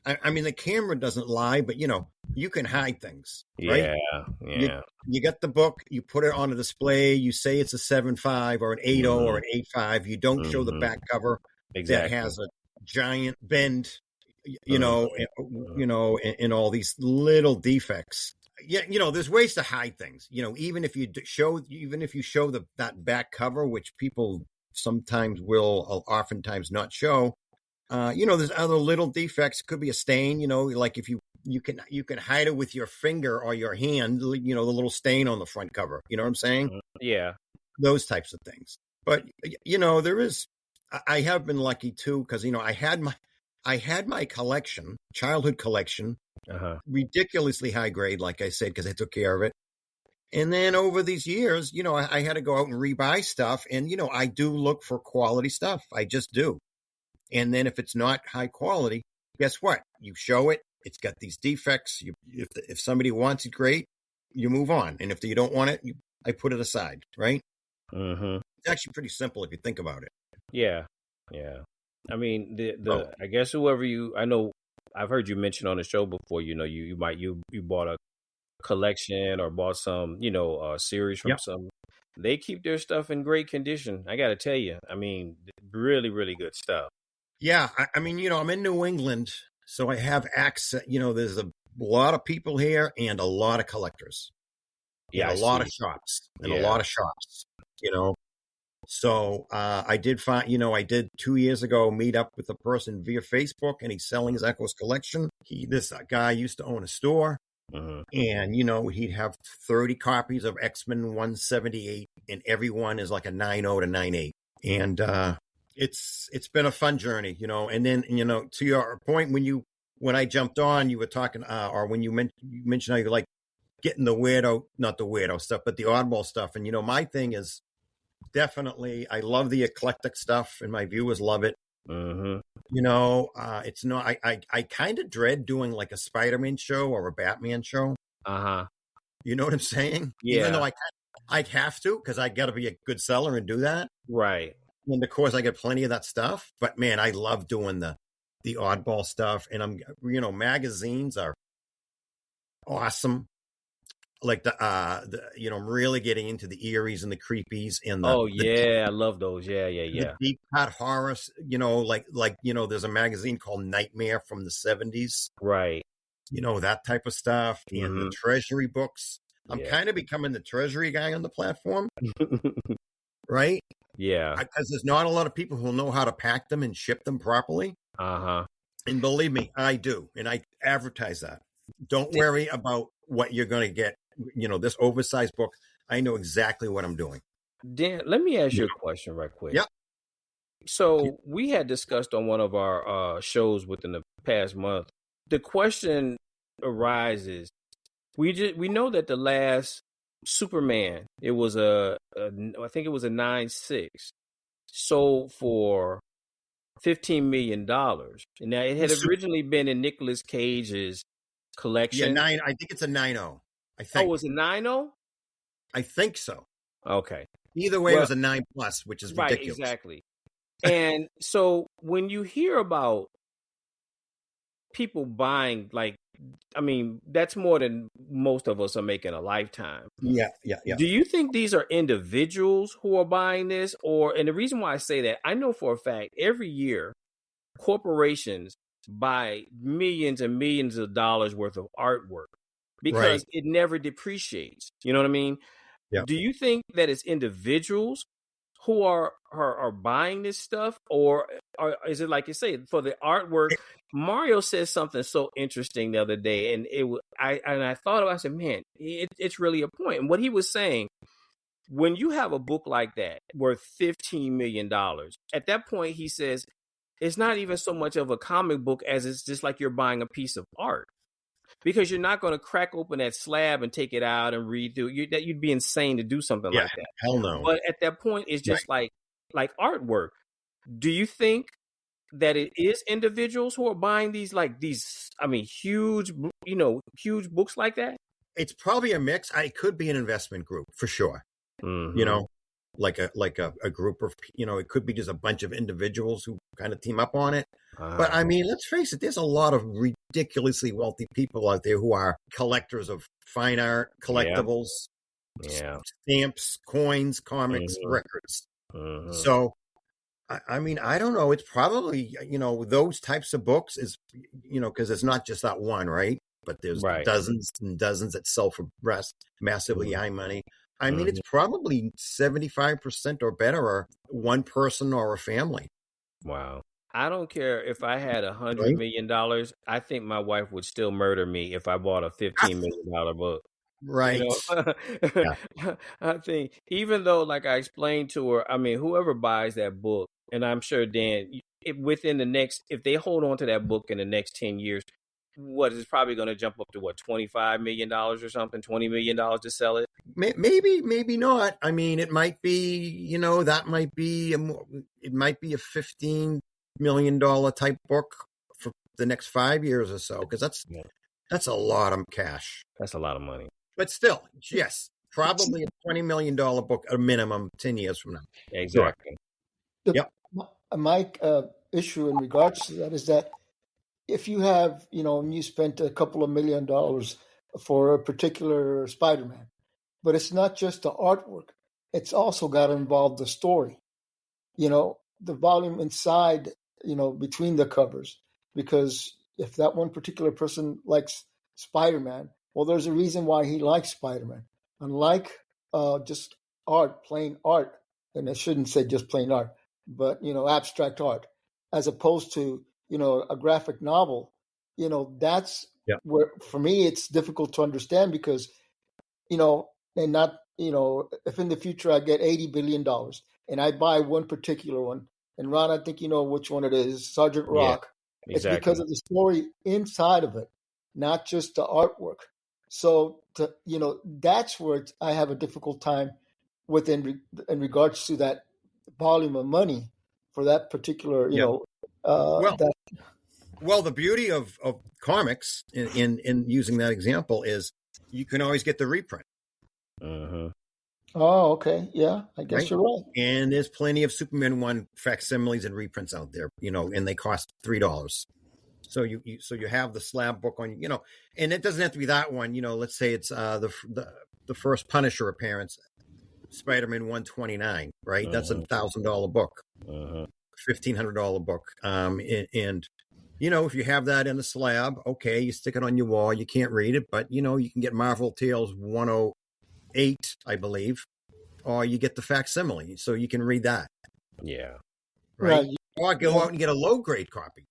I mean, the camera doesn't lie, but you can hide things, right? Yeah. You get the book, you put it on a display, you say it's a 7.5 or an 8.0 or an 8.5. You don't show the back cover that has a giant bend, and all these little defects. Yeah, there's ways to hide things. Even if you show that back cover, which people sometimes will, oftentimes not show. There's other little defects. Could be a stain. Like if you can hide it with your finger or your hand. The little stain on the front cover. You know what I'm saying? Yeah. Those types of things. But there is. I have been lucky too because I had my collection, childhood collection, ridiculously high grade, like I said, because I took care of it. And then over these years, I had to go out and rebuy stuff. And, I do look for quality stuff. I just do. And then if it's not high quality, guess what? You show it. It's got these defects. If somebody wants it, great. You move on. And if you don't want it, I put it aside, right? Mm-hmm. It's actually pretty simple if you think about it. Yeah. I mean, I guess whoever I know, I've heard you mention on the show before. You bought a collection or bought some, a series from some. They keep their stuff in great condition. I got to tell you, I mean, really, really good stuff. Yeah, I mean, I'm in New England, so I have access. There's a lot of people here and a lot of collectors. Yeah, a lot of shops. So I did find, I did 2 years ago meet up with a person via Facebook, and he's selling his Echoes collection. This guy used to own a store, and he'd have 30 copies of X-Men 178, and every one is like a 9.0 to 9.8, and it's been a fun journey, And then to your point, when I jumped on, you were talking, or when you mentioned how you like getting not the weirdo stuff, but the oddball stuff, and my thing is. Definitely, I love the eclectic stuff, and my viewers love it. Mm-hmm. It's not. I kind of dread doing like a Spider-Man show or a Batman show. You know what I'm saying? Yeah. Even though I have to because I got to be a good seller and do that. Right. And of course, I get plenty of that stuff. But man, I love doing the oddball stuff, and magazines are awesome. Like I'm really getting into the Eries and the Creepies and I love those. Yeah. The deep cut horror, there's a magazine called Nightmare from the 70s. Right. That type of stuff. And the treasury books. I'm kind of becoming the treasury guy on the platform. Right? Yeah. Because there's not a lot of people who know how to pack them and ship them properly. And believe me, I do. And I advertise that. Don't worry about what you're going to get. This oversized book, I know exactly what I'm doing. Dan, let me ask you a question right quick. Yeah. So we had discussed on one of our shows within the past month. The question arises: we know that the last Superman, it was I think it was a 9.6, sold for $15 million. And now it had originally been in Nicolas Cage's collection. Yeah, I think it's a 9.0. I think. Oh, was it 9.0? I think so. Okay. Either way, it was a 9+, which is ridiculous. Right, exactly. And so when you hear about people buying, that's more than most of us are making a lifetime. Yeah. Do you think these are individuals who are buying this? And the reason why I say that, I know for a fact, every year, corporations buy millions and millions of dollars worth of artwork. Because it never depreciates. You know what I mean? Yeah. Do you think that it's individuals who are buying this stuff? Or is it like you say, for the artwork? Mario says something so interesting the other day. And I thought about it, I said, man, it's really a point. And what he was saying, when you have a book like that worth $15 million, at that point, he says, it's not even so much of a comic book as it's just like you're buying a piece of art. Because you're not going to crack open that slab and take it out and read through. You'd be insane to do something like that. Hell no. But at that point, it's just like artwork. Do you think that it is individuals who are buying these huge books like that? It's probably a mix. It could be an investment group for sure. Mm-hmm. You know, like a group of, it could be just a bunch of individuals who kind of team up on it. But I mean, let's face it, there's a lot of ridiculously wealthy people out there who are collectors of fine art, collectibles, stamps, coins, comics, records. Mm-hmm. So, I mean, I don't know. It's probably, those types of books is, because it's not just that one, right? But there's dozens and dozens that sell for massively high money. I mean, it's probably 75% or better are one person or a family. Wow. I don't care if I had $100 million. I think my wife would still murder me if I bought a $15 million book. Right. I think even though, like I explained to her, I mean, whoever buys that book, and I'm sure Dan, if they hold on to that book in the next 10 years, what is probably going to jump up to $25 million or something, $20 million to sell it? Maybe not. I mean, it might be, that might be it might be a $15 million type book for the next 5 years or so, because that's a lot of cash. That's a lot of money. But still, yes, probably a $20 million book at a minimum 10 years from now. Exactly. My issue in regards to that is that if you have, you spent a couple of $1 million for a particular Spider-Man, but it's not just the artwork, it's also got to involve the story, the volume inside, between the covers, because if that one particular person likes Spider-Man, well, there's a reason why he likes Spider-Man. Unlike just art, plain art, and I shouldn't say just plain art, but, abstract art, as opposed to, a graphic novel, that's where, for me, it's difficult to understand because, and not, if in the future I get $80 billion and I buy one particular one, and Ron, I think you know which one it is, Sergeant Rock. Yeah, exactly. It's because of the story inside of it, not just the artwork. So, that's where I have a difficult time with in regards to that volume of money for that particular, Well, the beauty of comics in using that example is you can always get the reprint. Mm-hmm. Oh, okay. Yeah, I guess you're right. And there's plenty of Superman 1 facsimiles and reprints out there, and they cost $3. So you have the slab book on, and it doesn't have to be that one. Let's say it's the first Punisher appearance, Spider-Man 129, right? That's a $1,000 book, $1,500 book. And if you have that in a slab, okay, you stick it on your wall. You can't read it, but, you can get Marvel Tales 108, I believe, or you get the facsimile, so you can read that. Yeah. Right? Or go out and get a low-grade copy.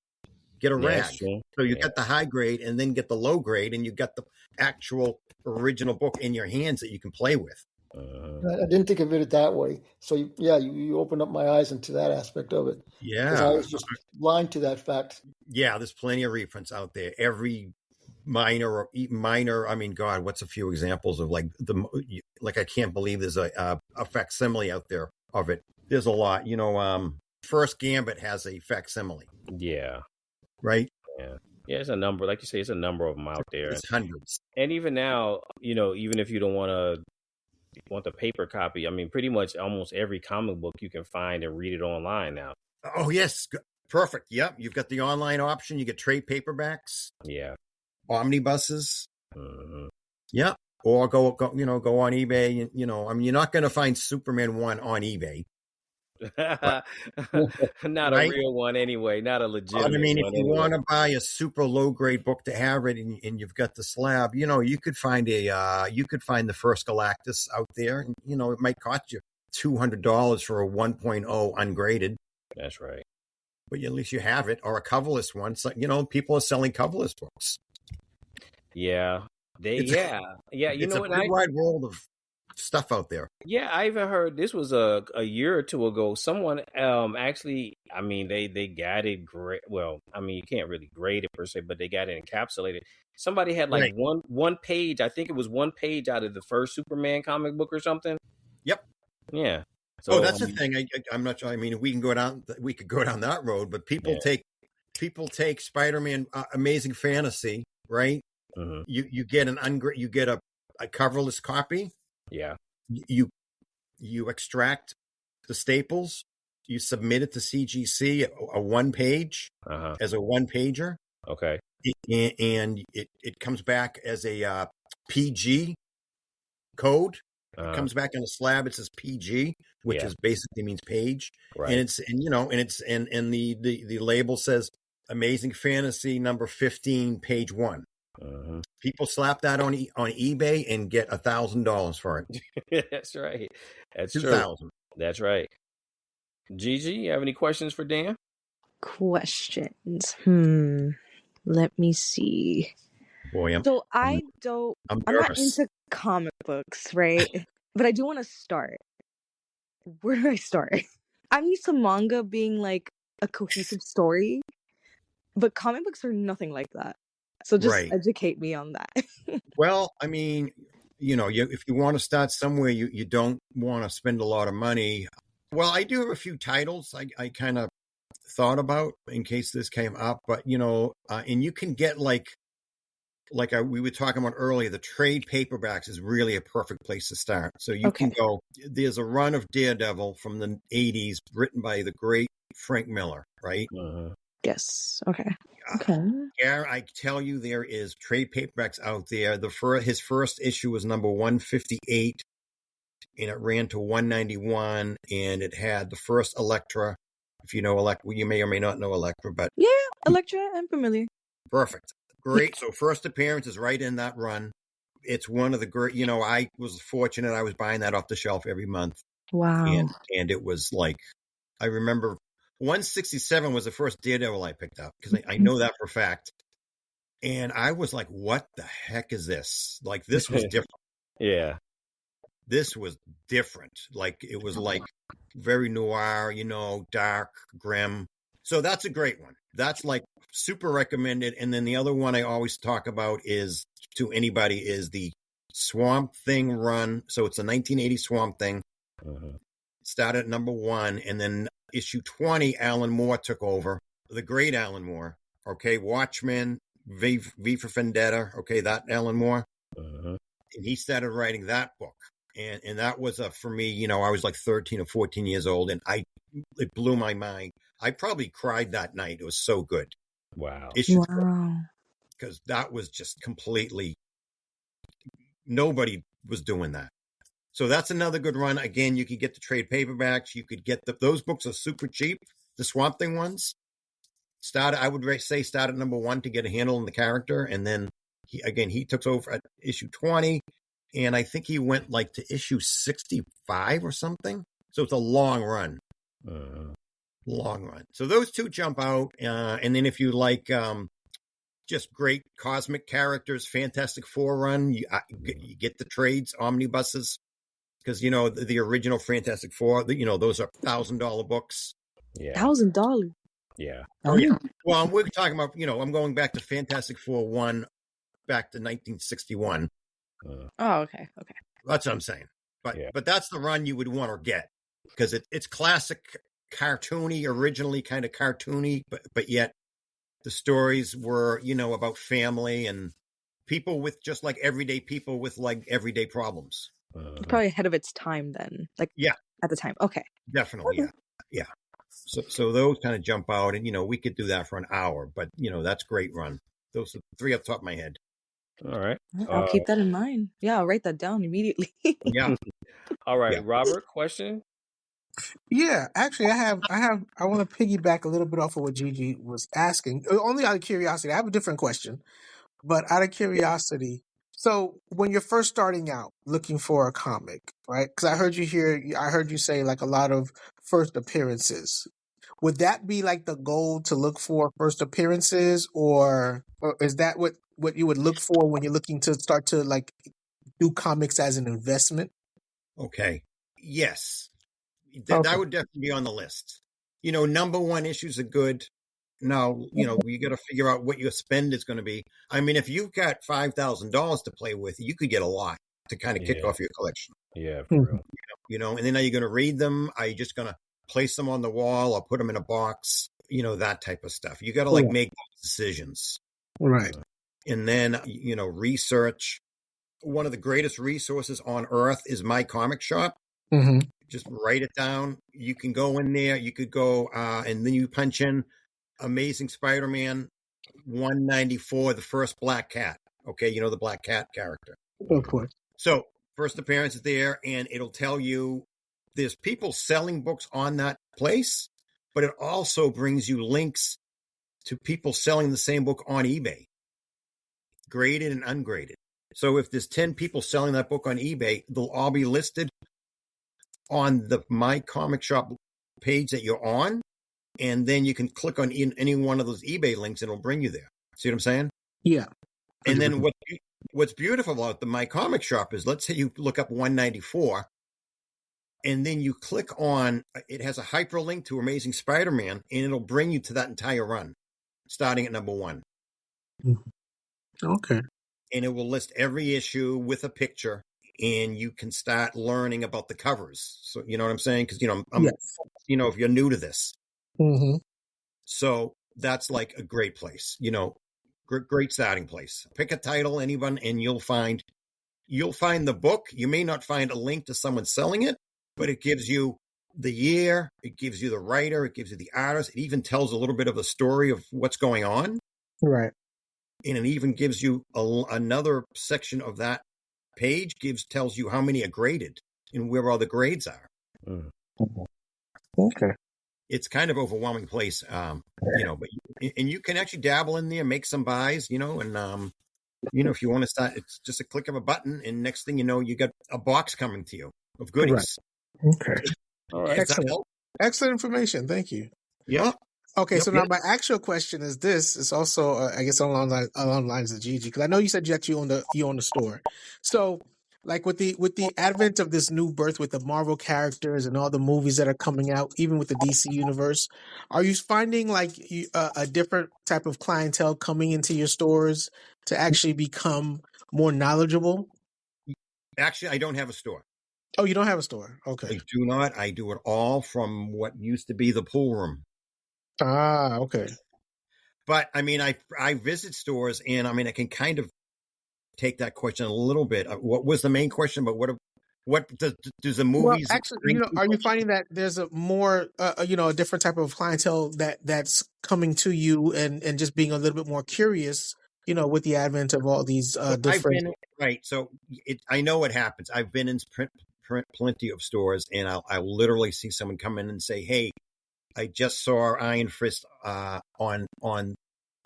Get a rag. So you get the high grade and then get the low grade, and you got the actual original book in your hands that you can play with. I didn't think of it that way. So, you opened up my eyes into that aspect of it. Yeah. Because I was just blind to that fact. Yeah, there's plenty of reprints out there. Every minor, I mean, God, what's a few examples of I can't believe there's a facsimile out there of it. There's a lot. First Gambit has a facsimile. Yeah. Right? Yeah. Yeah, it's a number. Like you say, it's a number of them out there. It's hundreds. And even now, even if you don't want the paper copy, I mean, pretty much almost every comic book you can find and read it online now. Oh, yes. Perfect. Yep. You've got the online option. You get trade paperbacks. Yeah. Omnibuses. Mm-hmm. Yep. Or go on eBay. You're not going to find Superman 1 on eBay. Not a real one anyway, not a legitimate one. I mean, if you want to buy a super low grade book to have it and you've got the slab, you could find the first Galactus out there, and it might cost you $200 for a 1.0 ungraded. That's right. But at least you have it, or a coverless one. So, people are selling coverless books. Yeah. You it's know a what? big wide world of stuff out there. Yeah, I even heard this was a year or two ago. Someone actually, I mean, they got it great. Well, I mean, you can't really grade it per se, but they got it encapsulated. Somebody had like Right. one page. I think it was one page out of the first Superman comic book or something. Yep. Yeah. So that's the thing. I'm not sure. I mean, we could go down that road, but people take Spider-Man Amazing Fantasy, right? Mm-hmm. You get you get a coverless copy. Yeah. You extract the staples, you submit it to CGC, a one page as a one pager. Okay. And it comes back as a PG code. It comes back on a slab. It says PG, which is basically means page. Right. And the label says Amazing Fantasy number 15, page 1. People slap that on eBay and get $1,000 for it. That's right. That's $2,000. That's right. Gigi, you have any questions for Dan? Questions. Let me see. Boy, I'm not into comic books, right? But I do want to start. Where do I start? I'm used to manga being like a cohesive story, but comic books are nothing like that. So just educate me on that. Well, I mean, if you want to start somewhere, you don't want to spend a lot of money. Well, I do have a few titles I kind of thought about in case this came up, but and you can get like we were talking about earlier, the trade paperbacks is really a perfect place to start. So you can go. There's a run of Daredevil from the 80s, written by the great Frank Miller, right? Yes. Okay. Yeah, I tell you, there is trade paperbacks out there. His first issue was number 158, and it ran to 191, and it had the first Elektra. If you know Elektra, you may or may not know Elektra, but yeah, Elektra, I'm familiar. Perfect, great. So first appearance is right in that run. It's one of the great. I was fortunate; I was buying that off the shelf every month. Wow, and it was like, I remember 167 was the first Daredevil I picked up because I know that for a fact. And I was like, what the heck is this? Like, this was different. Yeah. This was different. Like, it was like very noir, dark, grim. So that's a great one. That's like super recommended. And then the other one I always talk about is the Swamp Thing run. So it's a 1980 Swamp Thing. Started at number 1, and then issue 20, Alan Moore took over. The great Alan Moore. Okay, Watchmen, V for Vendetta. Okay, that Alan Moore. And he started writing that book. And that was for me, I was like 13 or 14 years old, and it blew my mind. I probably cried that night. It was so good. Wow. Because that was just completely, nobody was doing that. So that's another good run. Again, you could get the trade paperbacks. You could get those books are super cheap. The Swamp Thing ones I would say start at number 1 to get a handle on the character. And then he took over at issue 20. And I think he went like to issue 65 or something. So it's a long run. Long run. So those two jump out. And then if you like just great cosmic characters, Fantastic Four run, you get the trades, omnibuses. Because, the original Fantastic Four, those are $1,000 books. Yeah. $1,000? Yeah. Oh, yeah. Well, we're talking about, I'm going back to Fantastic Four 1, back to 1961. Oh, okay. That's what I'm saying. But that's the run you would want to get. Because it's classic, cartoony, originally kind of cartoony, but yet the stories were, about family and people with just like everyday people with like everyday problems. Probably ahead of its time then. Like, yeah, at the time. Okay. Definitely. Okay. Yeah. So those kind of jump out, and, we could do that for an hour, but, that's great run. Those are 3 off the top of my head. All right. I'll keep that in mind. Yeah, I'll write that down immediately. Yeah. All right. Robert, question? Yeah, actually, I want to piggyback a little bit off of what Gigi was asking. Only out of curiosity. I have a different question, but out of curiosity. So when you're first starting out looking for a comic, right? Because I heard you say like a lot of first appearances. Would that be like the goal to look for first appearances, or is that what you would look for when you're looking to start to like do comics as an investment? Okay. Yes. That would definitely be on the list. Number one issues are good. Now, you got to figure out what your spend is going to be. I mean, if you've got $5,000 to play with, you could get a lot to kind of kick off your collection. Yeah, for real. And then are you going to read them? Are you just going to place them on the wall or put them in a box? That type of stuff. You got to make those decisions. Right. And then, research. One of the greatest resources on earth is My Comic Shop. Mm-hmm. Just write it down. You can go in there. You could go and then you punch in Amazing Spider-Man 194, the first Black Cat. Okay, the Black Cat character. Of course. So first appearance is there, and it'll tell you there's people selling books on that place, but it also brings you links to people selling the same book on eBay, graded and ungraded. So if there's 10 people selling that book on eBay, they'll all be listed on the My Comic Shop page that you're on, and then you can click on any one of those eBay links and it'll bring you there. See what I'm saying? Yeah. And then what's beautiful about the My Comic Shop is, let's say you look up 194, and then you click on, it has a hyperlink to Amazing Spider-Man, and it'll bring you to that entire run, starting at number 1. Okay. And it will list every issue with a picture, and you can start learning about the covers. So, you know what I'm saying? Because, if you're new to this. Mm-hmm. So that's like a great place, great starting place. Pick a title, anyone, and you'll find the book. You may not find a link to someone selling it, but it gives you the year, it gives you the writer, it gives you the artist. It even tells a little bit of the story of what's going on. Right. And it even gives you another section of that page tells you how many are graded and where all the grades are. Okay. It's kind of overwhelming place, but you can actually dabble in there, make some buys, and if you want to start, it's just a click of a button, and next thing you know, you got a box coming to you of goodies. Right. Okay. All right. Excellent information. Thank you. Yeah. Okay, so now my actual question is this. It's also, I guess, along the lines of Gigi, because I know you said that you own the store. So, like with the advent of this new birth with the Marvel characters and all the movies that are coming out, even with the DC universe, are you finding a different type of clientele coming into your stores to actually become more knowledgeable? Actually, I don't have a store. Oh, you don't have a store? Okay. I do not. I do it all from what used to be the pool room. Ah, okay. But I mean, I visit stores, and I mean, I can kind of take that question a little bit. What was the main question? But what does the movies? Well, actually, are you finding that there's a more, a different type of clientele that's coming to you and just being a little bit more curious, with the advent of all these different. Right. So I know what happens. I've been in plenty of stores, and I'll literally see someone come in and say, "Hey, I just saw Iron Fist on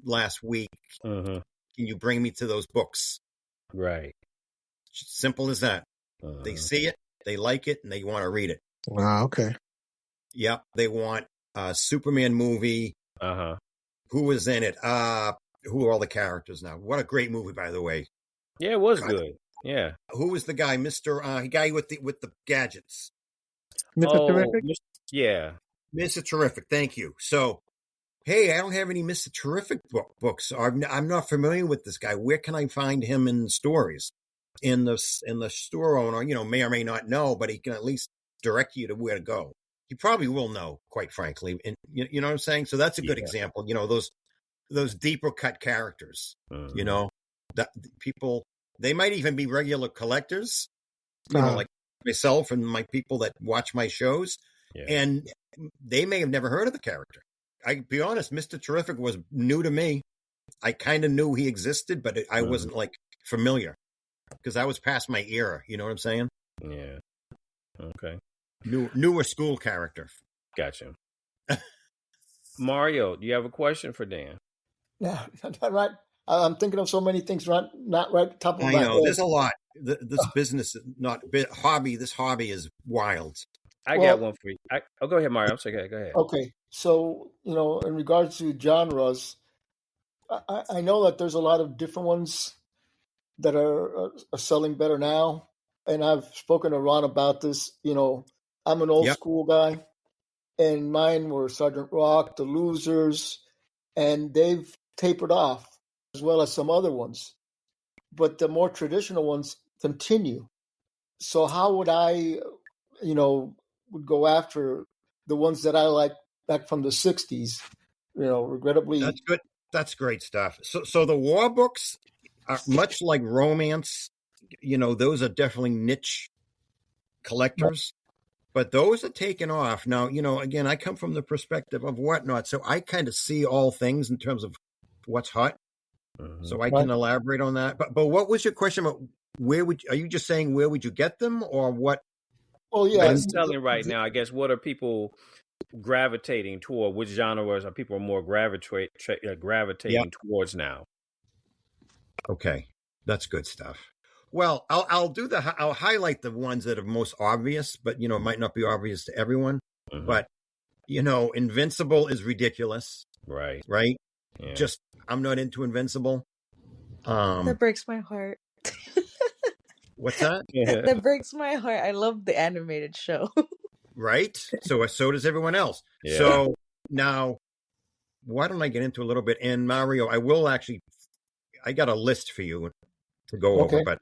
last week. Can you bring me to those books?" Right. Simple as that. They see it, they like it, and they want to read it. Wow. Okay. Yep. They want a Superman movie. Who was in it? Who are all the characters now? What a great movie, by the way. Yeah, it was good. Yeah. Who was the guy? Guy with the gadgets. Mr. Terrific? Yeah. Mr. Terrific. Thank you. So, hey, I don't have any Mr. Terrific books. I'm not familiar with this guy. Where can I find him in the stories? And the store owner, may or may not know, but he can at least direct you to where to go. He probably will know, quite frankly. And you know what I'm saying? So that's a good example. Those deeper cut characters, that people, they might even be regular collectors, like myself and my people that watch my shows. Yeah. And they may have never heard of the character. I'll be honest, Mr. Terrific was new to me. I kind of knew he existed, but I wasn't familiar because I was past my era. You know what I'm saying? Yeah. Okay. Newer school character. Gotcha. Mario, do you have a question for Dan? Yeah, right. I'm thinking of so many things, not right top of my head. I know, there's a lot. This business is not hobby. This hobby is wild. I got one for you. Go ahead, Mario. I'm sorry. Go ahead. Okay. So, in regards to genres, I know that there's a lot of different ones that are selling better now. and I've spoken to Ron about this, I'm an old school guy, and mine were Sergeant Rock, The Losers, and they've tapered off, as well as some other ones. But the more traditional ones continue. So how would I, would go after the ones that I like back from the 60s, regrettably. That's good. That's great stuff. So the war books are much like romance. Those are definitely niche collectors, but those are taken off. Now, again, I come from the perspective of whatnot, so I kind of see all things in terms of what's hot. So I can elaborate on that. But what was your question about are you just saying where would you get them or what? Oh, yeah. I'm telling right now, I guess, what are people gravitating toward? Which genres are people more gravitating towards now? Okay, that's good stuff. Well, I'll highlight the ones that are most obvious, but it might not be obvious to everyone. But Invincible is ridiculous, right? Yeah. Just I'm not into Invincible. That breaks my heart. What's that? That breaks my heart. I love the animated show. Right? So does everyone else. Yeah. So now, why don't I get into a little bit? And Mario, I got a list for you to go over, but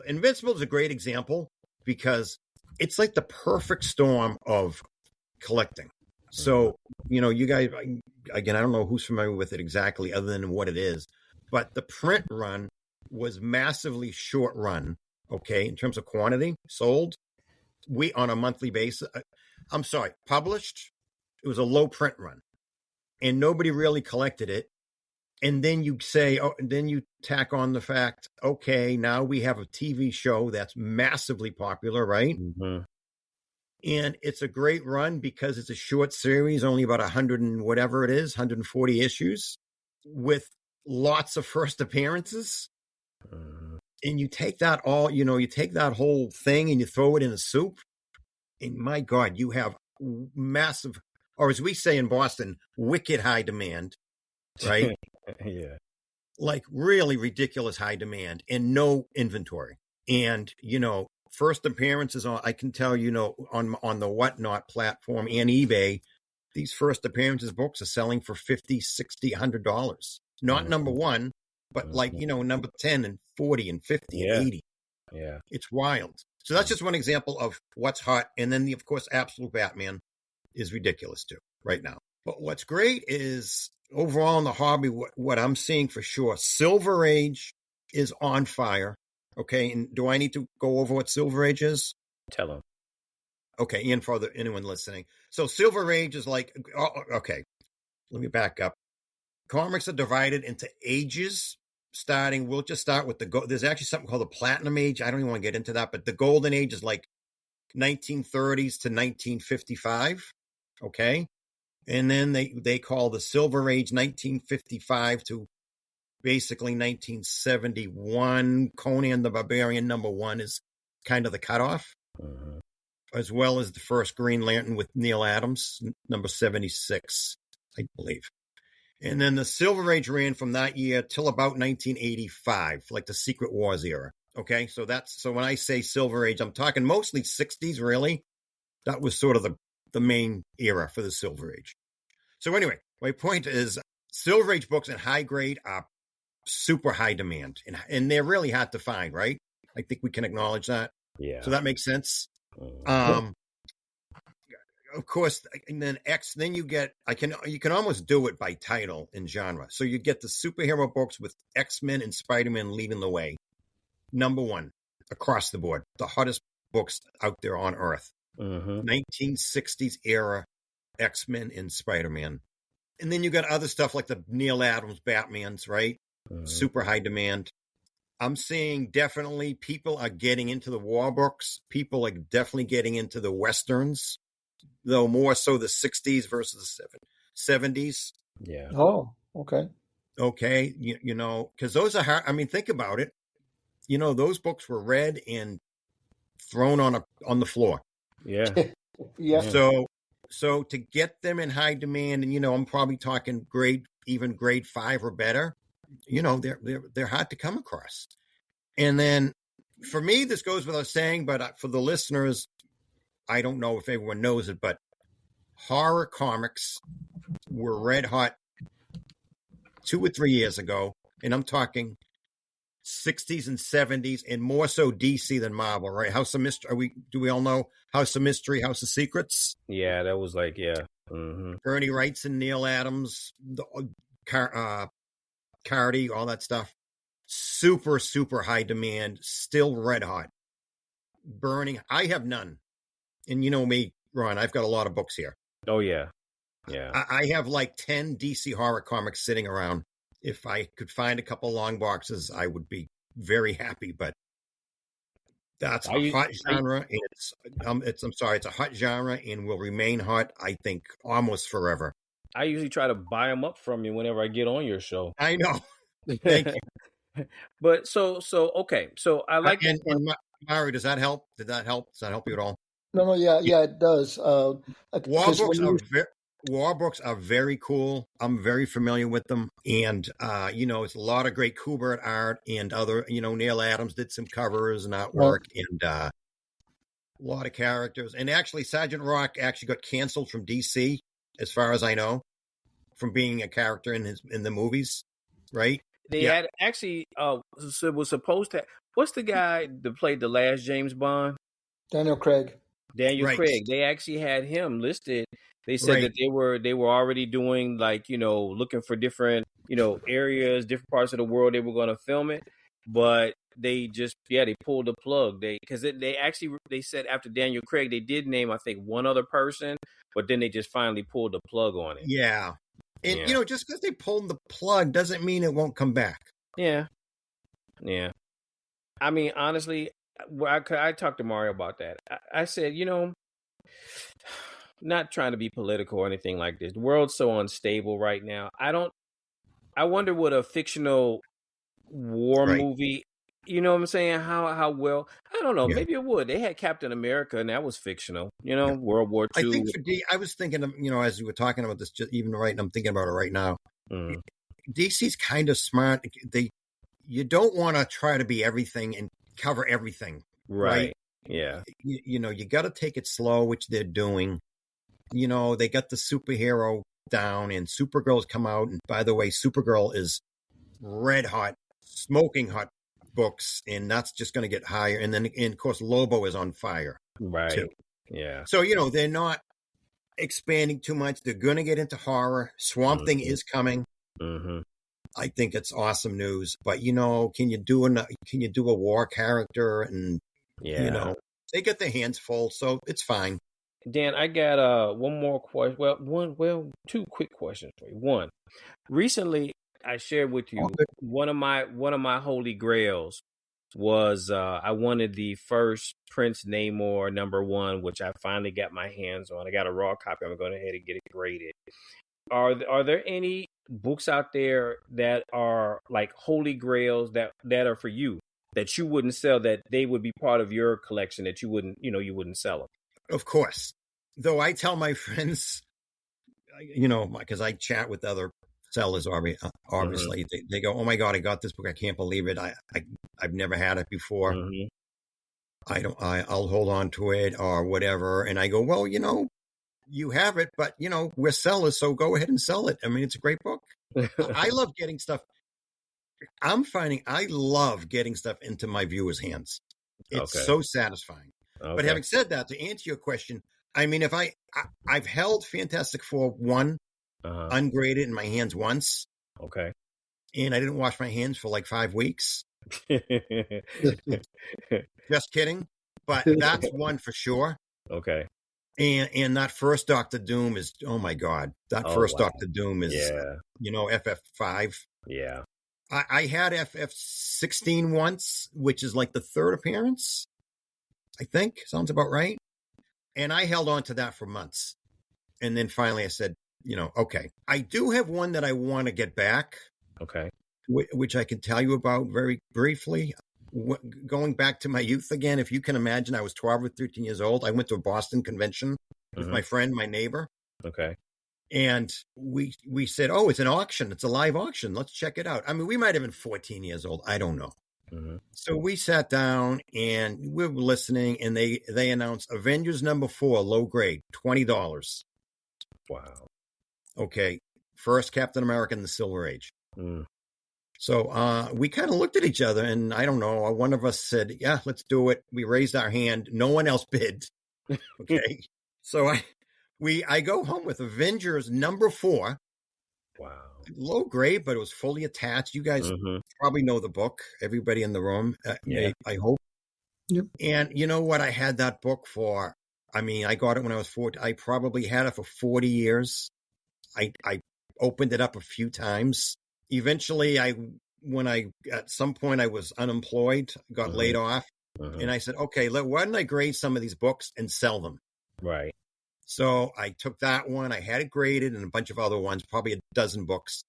Invincible is a great example because it's like the perfect storm of collecting. So, you guys, again, I don't know who's familiar with it exactly other than what it is, but the print run was massively short run, in terms of quantity sold. We on a monthly basis, published, it was a low print run and nobody really collected it. And then you say, then you tack on the fact, now we have a TV show that's massively popular, right? And it's a great run because it's a short series, only about 100 and whatever it is, 140 issues with lots of first appearances. And you take that you take that whole thing and you throw it in a soup. And my God, you have massive, or as we say in Boston, wicked high demand, right? Yeah. Like really ridiculous high demand and no inventory. And, first appearances I can tell, on the Whatnot platform and eBay, these first appearances books are selling for $50, $60, $100. Not number one, but number 10 and 40 and 50 and 80. Yeah. It's wild. So that's just one example of what's hot. And then, of course, Absolute Batman is ridiculous too right now. But what's great is overall in the hobby, what I'm seeing for sure, Silver Age is on fire. Okay. And do I need to go over what Silver Age is? Tell them. Okay. And for anyone listening. So Silver Age is like, okay, let me back up. Comics are divided into ages. We'll just start with there's actually something called the Platinum Age. I don't even want to get into that, but the Golden Age is like 1930s to 1955. Okay. And then they call the Silver Age 1955 to basically 1971. Conan the Barbarian #1 is kind of the cutoff, as well as the first Green Lantern with Neil Adams, number 76, I believe. And then the Silver Age ran from that year till about 1985, like the Secret Wars era. Okay, so when I say Silver Age, I'm talking mostly 60s, really. That was sort of the main era for the Silver Age. So anyway, my point is Silver Age books in high grade are super high demand, and they're really hard to find, right? I think we can acknowledge that. Yeah. So that makes sense. Of course, and then you get, you can almost do it by title and genre. So you get the superhero books with X-Men and Spider-Man leading the way. #1 across the board, the hottest books out there on Earth. 1960s era X-Men and Spider-Man. And then you got other stuff like the Neil Adams Batmans, right? Super high demand. I'm seeing definitely people are getting into the war books. People are definitely getting into the Westerns, though more so the 60s versus the 70s. Yeah. Oh, okay. Okay. Because those are hard. I mean, think about it. Those books were read and thrown on the floor. Yeah. Yeah. So to get them in high demand, and I'm probably talking grade 5 or better. They're hard to come across. And then for me, this goes without saying, but for the listeners, I don't know if everyone knows it, but horror comics were red hot 2 or 3 years ago, and I'm talking 60s and 70s, and more so DC than Marvel, right? House of Mystery. Do we all know House of Mystery, House of Secrets? Yeah, that was like, yeah. Mm-hmm. Bernie Wrightson, Neil Adams, Cardi, all that stuff. Super, super high demand, still red hot. Burning. I have none. And you know me, Ron, I've got a lot of books here. Oh, yeah. Yeah. I have like 10 DC horror comics sitting around. If I could find a couple long boxes, I would be very happy. But that's a hot genre. It's a hot genre and will remain hot, I think, almost forever. I usually try to buy them up from you whenever I get on your show. I know. Thank you. But so okay. So I like and Mari, does that help? Did that help? Does that help you at all? No, yeah, it does. War books are very cool. I'm very familiar with them. And, it's a lot of great Kubert art and other, Neil Adams did some covers and artwork and a lot of characters. And actually, Sergeant Rock actually got canceled from DC, as far as I know, from being a character in the movies, right? They had actually, was supposed to, what's the guy that played the last James Bond? Daniel Craig. Craig. They actually had him listed. They said that they were already doing looking for different, areas, different parts of the world they were going to film it, but they just they pulled the plug. They said after Daniel Craig they did name I think one other person, but then they just finally pulled the plug on it. Yeah. And just because they pulled the plug doesn't mean it won't come back. Yeah. Yeah. I mean, honestly, I talked to Mario about that. I said, not trying to be political or anything like this. The world's so unstable right now. I wonder what a fictional war movie, you know what I'm saying? How well, I don't know. Yeah. Maybe it would. They had Captain America and that was fictional, World War II. I think I was thinking of, as we were talking about this, just even right, and I'm thinking about it right now. Mm. DC's kind of smart. You don't want to try to be everything and cover everything. Right. Yeah. You got to take it slow, which they're doing. They got the superhero down and Supergirl's come out. And by the way, Supergirl is red hot, smoking hot books. And that's just going to get higher. And then, of course, Lobo is on fire. Right. Too. Yeah. So, they're not expanding too much. They're going to get into horror. Swamp Thing is coming. Mm-hmm. I think it's awesome news. But, can you do a war character? And, they get their hands full. So it's fine. Dan, I got one more question. Two quick questions for you. One, recently I shared with you one of my holy grails was I wanted the first Prince Namor #1, which I finally got my hands on. I got a raw copy. I'm going ahead and get it graded. Are there any books out there that are like holy grails that are for you that you wouldn't sell, that they would be part of your collection that you wouldn't sell them? Of course. Though I tell my friends, because I chat with other sellers, obviously, mm-hmm. they go, "Oh my God, I got this book. I can't believe it. I've never had it before. Mm-hmm. I'll hold on to it or whatever." And I go, "Well, you have it, but we're sellers, so go ahead and sell it. I mean, it's a great book." I love getting stuff. I'm finding I love getting stuff into my viewers' hands. It's so satisfying. Okay. But having said that, to answer your question, I mean, if I've held Fantastic Four 1 ungraded in my hands once. Okay. And I didn't wash my hands for like 5 weeks. Just kidding. But that's one for sure. Okay. And that first Doctor Doom is, oh my God, Doctor Doom is, FF5. Yeah. I had FF16 once, which is like the third appearance, I think. Sounds about right. And I held on to that for months. And then finally I said, okay. I do have one that I want to get back. Okay. Which I can tell you about very briefly. Going back to my youth again, if you can imagine, I was 12 or 13 years old. I went to a Boston convention with my friend, my neighbor. Okay. And we said, oh, it's an auction. It's a live auction. Let's check it out. I mean, we might have been 14 years old. I don't know. Mm-hmm. So we sat down and we were listening, and they announced Avengers #4, low grade, $20. Wow. Okay, first Captain America in the Silver Age. Mm. So we kind of looked at each other, and I don't know, one of us said, yeah, let's do it. We raised our hand. No one else bid. Okay. So I go home with Avengers #4. Wow. Low grade, but it was fully attached. You guys probably know the book. Everybody in the room, Yeah. I hope. Yep. And you know what I had that book for? I mean, I got it when I was 40. I probably had it for 40 years. I opened it up a few times. Eventually, at some point I was unemployed, got laid off, and I said, okay, why don't I grade some of these books and sell them? Right. So I took that one. I had it graded and a bunch of other ones, probably a dozen books.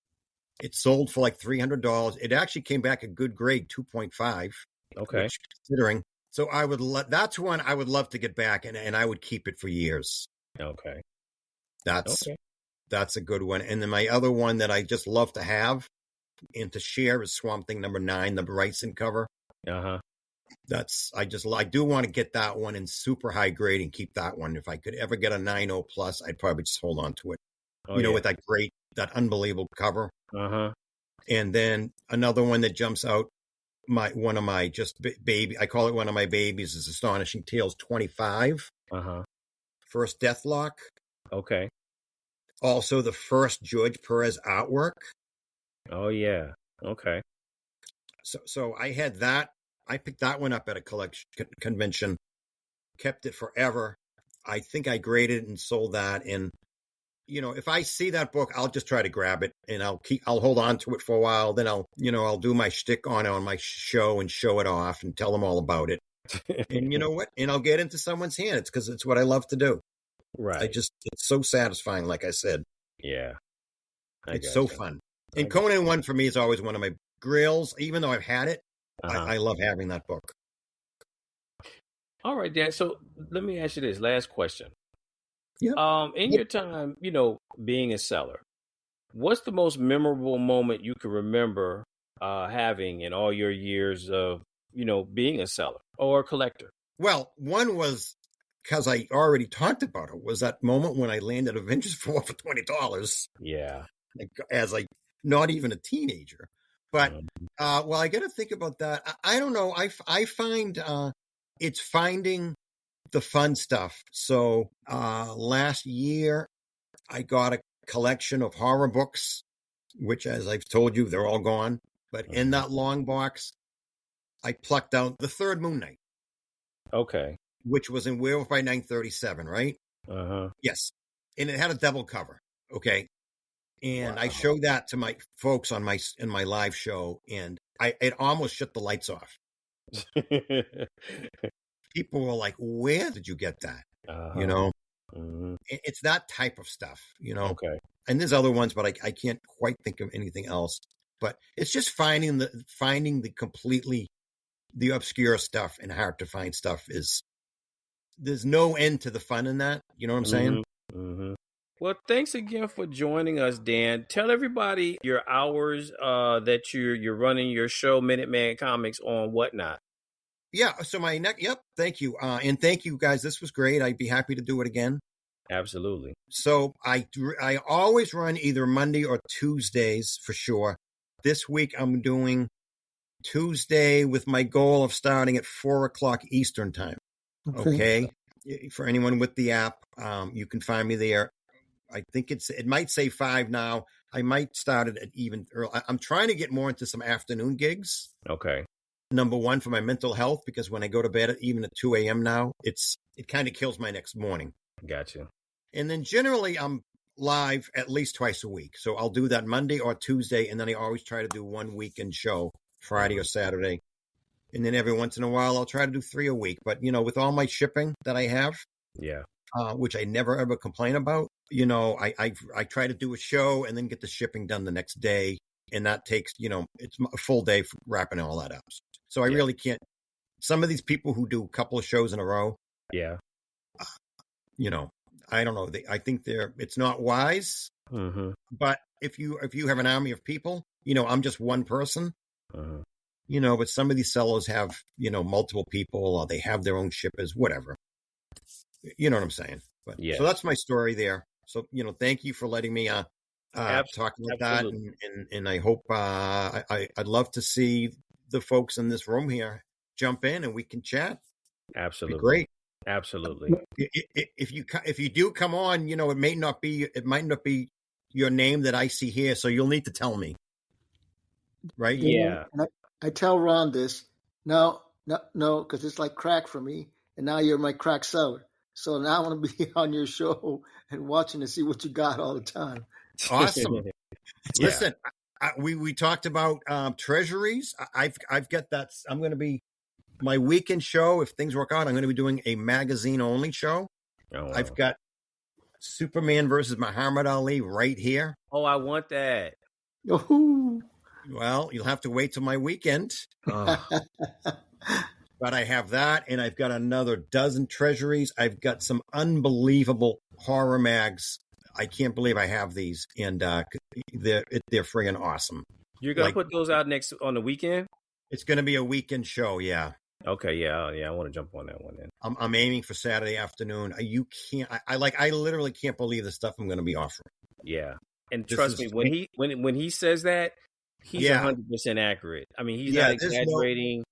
It sold for like $300. It actually came back a good grade, 2.5. Okay. Which, considering, so that's one I would love to get back, and I would keep it for years. Okay. That's a good one. And then my other one that I just love to have and to share is Swamp Thing #9, the Bryson cover. Uh-huh. I do want to get that one in super high grade and keep that one. If I could ever get a 9.0 plus, I'd probably just hold on to it. With that unbelievable cover. Uh-huh. And then another one that jumps out, one of my just baby, I call it one of my babies, is Astonishing Tales 25. Uh-huh. First Deathlock. Okay. Also the first George Perez artwork. Oh yeah. Okay. So I had that. I picked that one up at a collection convention, kept it forever. I think I graded and sold that. And, if I see that book, I'll just try to grab it and I'll hold on to it for a while. Then I'll do my shtick on my show and show it off and tell them all about it. And you know what? And I'll get into someone's hands because it's what I love to do. Right. It's so satisfying. Like I said, yeah, it's so fun. And Conan 1 for me is always one of my grills, even though I've had it. I love having that book. All right, Dan. So let me ask you this last question. Yeah. In your time, being a seller, what's the most memorable moment you can remember having in all your years of, being a seller or a collector? Well, one was, because I already talked about it, was that moment when I landed Avengers 4 for $20. Yeah. As not even a teenager. But, I got to think about that. I don't know. I find it's finding the fun stuff. So last year, I got a collection of horror books, which, as I've told you, they're all gone. But in that long box, I plucked out the third Moon Knight. Okay. Which was in Werewolf by 937, right? Uh-huh. Yes. And it had a double cover. Okay. And I showed that to my folks in my live show, and it almost shut the lights off. People were like, "Where did you get that?" It's that type of stuff, Okay. And there's other ones, but I can't quite think of anything else. But it's just finding the obscure stuff and hard to find stuff there's no end to the fun in that. You know what I'm saying? Mm-hmm. Well, thanks again for joining us, Dan. Tell everybody your hours that you're running your show, Minuteman Comics, on whatnot. Yeah. So thank you. And thank you guys. This was great. I'd be happy to do it again. Absolutely. So I always run either Monday or Tuesdays for sure. This week I'm doing Tuesday with my goal of starting at 4:00 Eastern time. Okay. For anyone with the app, you can find me there. I think it might say 5 now. I might start it at even early. I'm trying to get more into some afternoon gigs. Okay. Number one, for my mental health, because when I go to bed even at 2 a.m. now, it kind of kills my next morning. Gotcha. And then generally I'm live at least twice a week. So I'll do that Monday or Tuesday. And then I always try to do one weekend show, Friday or Saturday. And then every once in a while, I'll try to do 3 a week. But, with all my shipping that I have, which I never ever complain about, I try to do a show and then get the shipping done the next day. And that takes, it's a full day for wrapping all that up. So I really can't. Some of these people who do a couple of shows in a row, I don't know. I think it's not wise. Mm-hmm. But if you have an army of people, I'm just one person. Mm-hmm. but some of these sellers have, multiple people, or they have their own shippers, whatever. You know what I'm saying? But Yeah. So that's my story there. So, thank you for letting me talk about that. And I hope I'd love to see the folks in this room here jump in and we can chat. Absolutely. It'd be great. Absolutely. If you do come on, it might not be your name that I see here, so you'll need to tell me. Right? Yeah. And I tell Ron this. No, because it's like crack for me, and now you're my crack seller. So now I want to be on your show and watching to see what you got all the time. Awesome. Listen, we talked about treasuries. I've got that. I'm going to be my weekend show. If things work out, I'm going to be doing a magazine only show. Oh, wow. I've got Superman versus Muhammad Ali right here. Oh, I want that. Oh. Well, you'll have to wait till my weekend. Oh. But I have that, and I've got another dozen treasuries. I've got some unbelievable horror mags. I can't believe I have these, and they're friggin' awesome. You're gonna put those out next on the weekend? It's going to be a weekend show, yeah. Okay, yeah. I want to jump on that one then. I'm aiming for Saturday afternoon. You can't. I literally can't believe the stuff I'm going to be offering. Yeah, and trust me, when he says that, he's 100% accurate. I mean, he's not exaggerating.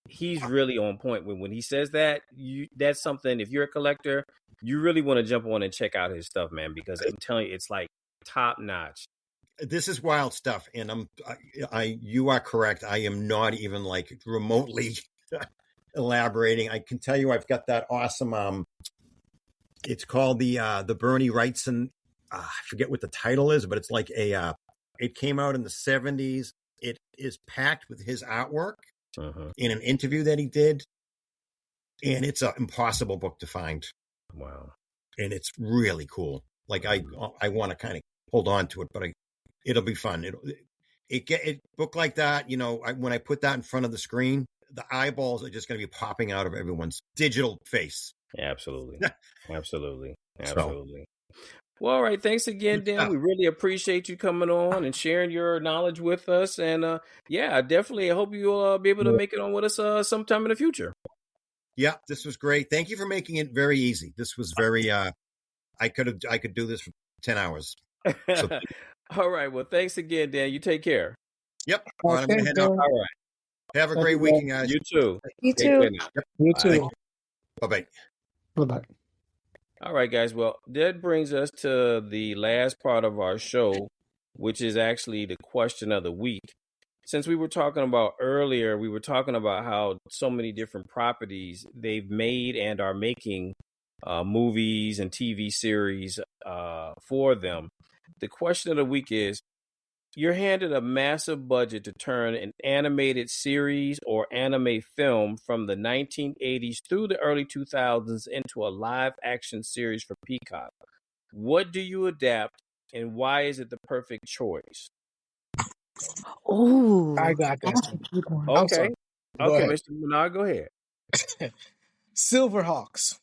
He's really on point. When he says that, that's something. If you're a collector, you really want to jump on and check out his stuff, man, because I'm telling you, it's like top notch. This is wild stuff, and you are correct. I am not even like remotely elaborating. I can tell you, I've got that awesome. It's called the Bernie Wrightson. I forget what the title is, but it's like it came out in the 70s. It is packed with his artwork in an interview that he did, and it's an impossible book to find. Wow, and it's really cool. Like I want to kind of hold on to it, but it'll be fun. It book like that, when I put that in front of the screen, the eyeballs are just going to be popping out of everyone's digital face. Absolutely. Absolutely. Well, all right. Thanks again, Dan. We really appreciate you coming on and sharing your knowledge with us. And I definitely hope you'll be able to make it on with us sometime in the future. Yeah, this was great. Thank you for making it very easy. This was very, I could do this for 10 hours. So, all right. Well, thanks again, Dan. You take care. Yep. All right, I'm going to head out. All right. Have a great weekend, guys. You too. You too. Yep. You too. Bye-bye. Bye-bye. All right, guys. Well, that brings us to the last part of our show, which is actually the question of the week. Since we were talking about earlier, we were talking about how so many different properties they've made and are making movies and TV series for them. The question of the week is, you're handed a massive budget to turn an animated series or anime film from the 1980s through the early 2000s into a live action series for Peacock. What do you adapt, and why is it the perfect choice? Oh, I got this. Okay, Mr. Menard, go ahead. Silverhawks.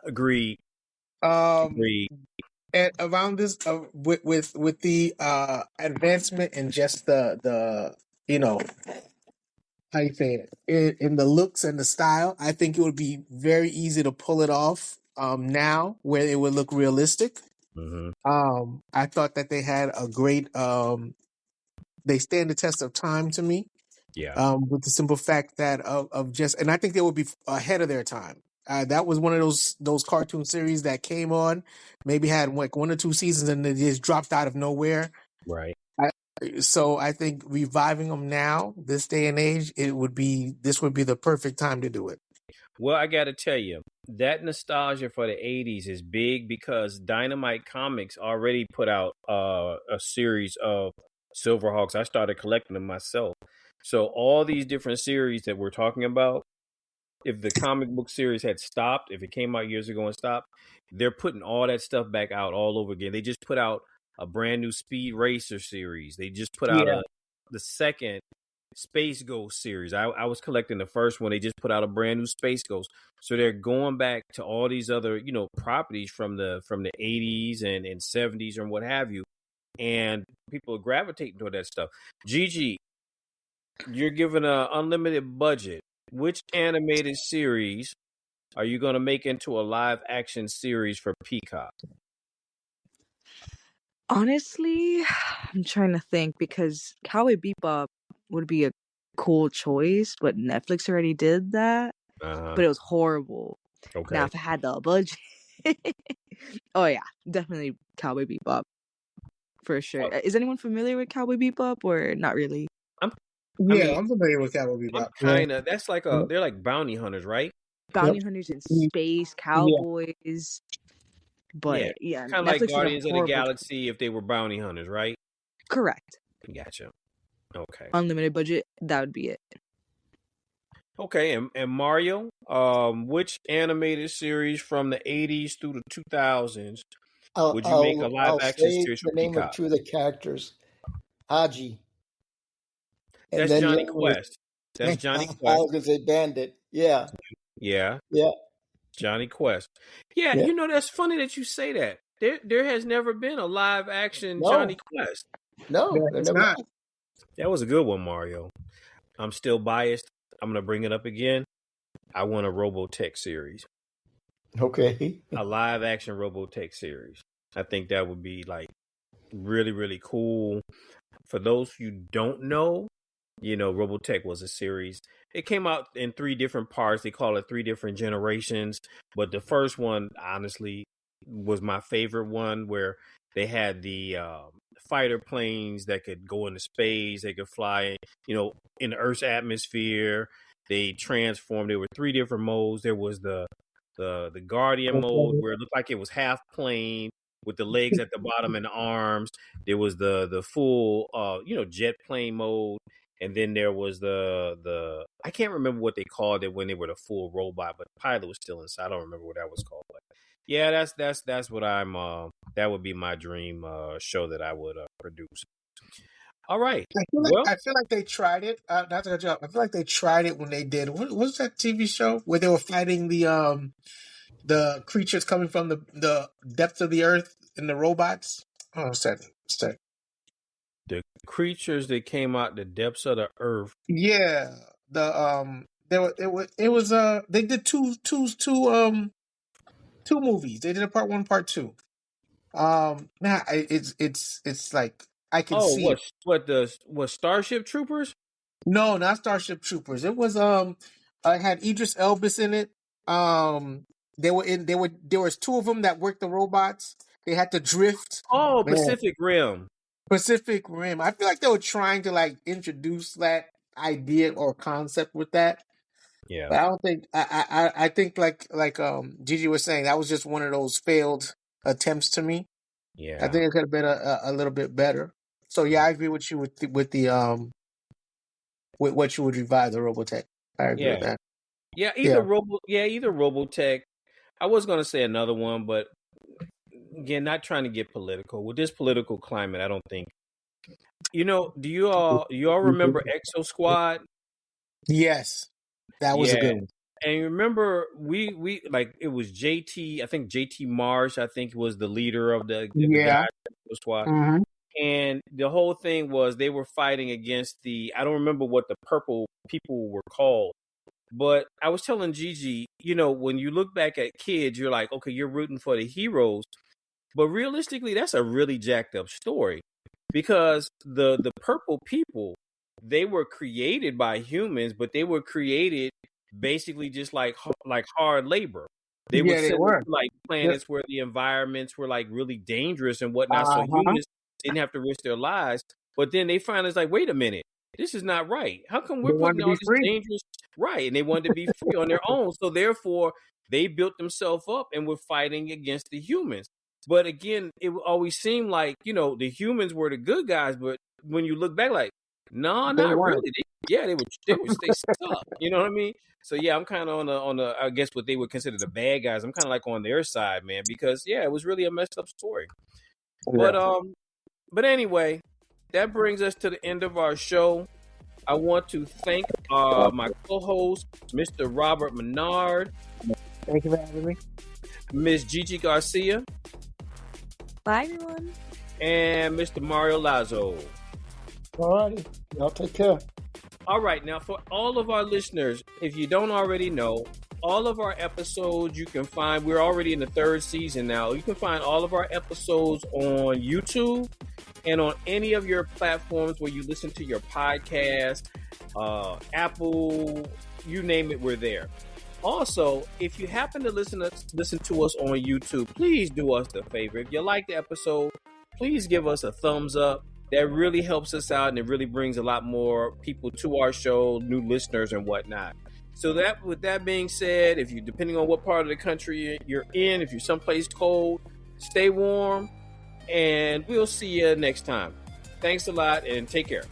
Agreed. And around this, with the advancement and just the how you say it in the looks and the style, I think it would be very easy to pull it off now, where it would look realistic. Mm-hmm. I thought that they had a great. They stand the test of time to me. Yeah. With the simple fact that of just, and I think they would be ahead of their time. That was one of those cartoon series that came on, maybe had like 1 or 2 seasons, and they just dropped out of nowhere. Right. So I think reviving them now, this day and age, this would be the perfect time to do it. Well, I got to tell you, that nostalgia for the 80s is big because Dynamite Comics already put out a series of Silverhawks. I started collecting them myself. So all these different series that we're talking about, if the comic book series had stopped, if it came out years ago and stopped, they're putting all that stuff back out all over again. They just put out a brand new Speed Racer series. They just put out the second Space Ghost series. I was collecting the first one. They just put out a brand new Space Ghost. So they're going back to all these other, properties from the 80s and 70s and what have you. And people are gravitating toward that stuff. Gigi, you're given an unlimited budget. Which animated series are you going to make into a live action series for Peacock? Honestly, I'm trying to think because Cowboy Bebop would be a cool choice, but Netflix already did that. But it was horrible. Okay. Now, if I had the budget, oh yeah, definitely Cowboy Bebop for sure. Is anyone familiar with Cowboy Bebop or not really? I'm familiar with Cowboy Bebop. I'm kind of. That's like they're like bounty hunters, right? Bounty hunters in space, cowboys. But yeah, kind of like Guardians of the Galaxy if they were bounty hunters, right? Correct. Gotcha. Okay. Unlimited budget, that would be it. Okay, and Mario, which animated series from the 80s through the 2000s would you make a live action series for the name Peacock? of two of the characters, Haji. That's Johnny Quest. That's Johnny Quest. I was gonna say Bandit. Yeah. Yeah. Yeah. Johnny Quest. Yeah, you know, that's funny that you say that. There has never been a live action Johnny Quest. No, it's not. That was a good one, Mario. I'm still biased. I'm going to bring it up again. I want a Robotech series. Okay. A live action Robotech series. I think that would be like really, really cool. For those who don't know, you know, Robotech was a series. It came out in 3 different parts. They call it 3 different generations. But the first one, honestly, was my favorite one, where they had the fighter planes that could go into space. They could fly, you know, in the Earth's atmosphere. They transformed. There were 3 different modes. There was the Guardian mode, where it looked like it was half plane with the legs at the bottom and the arms. There was the full jet plane mode. And then there was the I can't remember what they called it when they were the full robot, but the pilot was still inside. I don't remember what that was called. But yeah, that's what I'm. That would be my dream show that I would produce. All right. I feel like they tried it. Not to cut you off. I feel like they tried it when they did. What was that TV show where they were fighting the creatures coming from the depths of the earth and the robots? Oh, what's that? The creatures that came out the depths of the earth. Yeah, they did two movies. They did a part 1, part 2. It's like I can see it. What Starship Troopers? No, not Starship Troopers. It was it had Idris Elba in it. There was 2 of them that worked the robots. They had to drift. Oh, Pacific Rim. Pacific Rim. I feel like they were trying to like introduce that idea or concept with that. Yeah. But I don't think I think like Gigi was saying, that was just one of those failed attempts to me. Yeah. I think it could have been a little bit better. So yeah, I agree with you with what you would revive the Robotech. I agree with that. Yeah, either Robotech. I was gonna say another one, but again, not trying to get political. With this political climate, I don't think. You know, do you all remember Exo Squad? Yes. That was a good one. And remember, we like it was JT. I think JT Marsh. I think was the leader of the guy squad. Mm-hmm. And the whole thing was they were fighting against I don't remember what the purple people were called, but I was telling Gigi, you know, when you look back at kids, you're like, okay, you're rooting for the heroes, but realistically, that's a really jacked up story because the purple people, they were created by humans, but they were created basically just like hard labor. They were sent to like planets where the environments were like really dangerous and whatnot. So humans didn't have to risk their lives. But then they find it's like, wait a minute, this is not right. How come we're putting all this dangerous right? And they wanted to be free on their own. So therefore, they built themselves up and were fighting against the humans. But again, it always seemed like, you know, the humans were the good guys. But when you look back, like, no, not really. They suck. You know what I mean? So yeah, I'm kind of on the I guess what they would consider the bad guys. I'm kind of like on their side, man, because yeah, it was really a messed up story. Yeah. But anyway, that brings us to the end of our show. I want to thank my co-host, Mr. Robert Menard. Thank you for having me. Miss Gigi Garcia. Bye, everyone. And Mr. Mario Lazo. All righty. Y'all take care. All right, now for all of our listeners, if you don't already know, all of our episodes you can find, we're already in the 3rd season now. You can find all of our episodes on YouTube and on any of your platforms where you listen to your podcast, Apple, you name it, we're there. Also, if you happen to listen to us on YouTube, please do us the favor. If you like the episode, please give us a thumbs up. That really helps us out, and it really brings a lot more people to our show, new listeners and whatnot. So that, with that being said, if you, depending on what part of the country you're in, if you're someplace cold, stay warm, and we'll see you next time. Thanks a lot, and take care.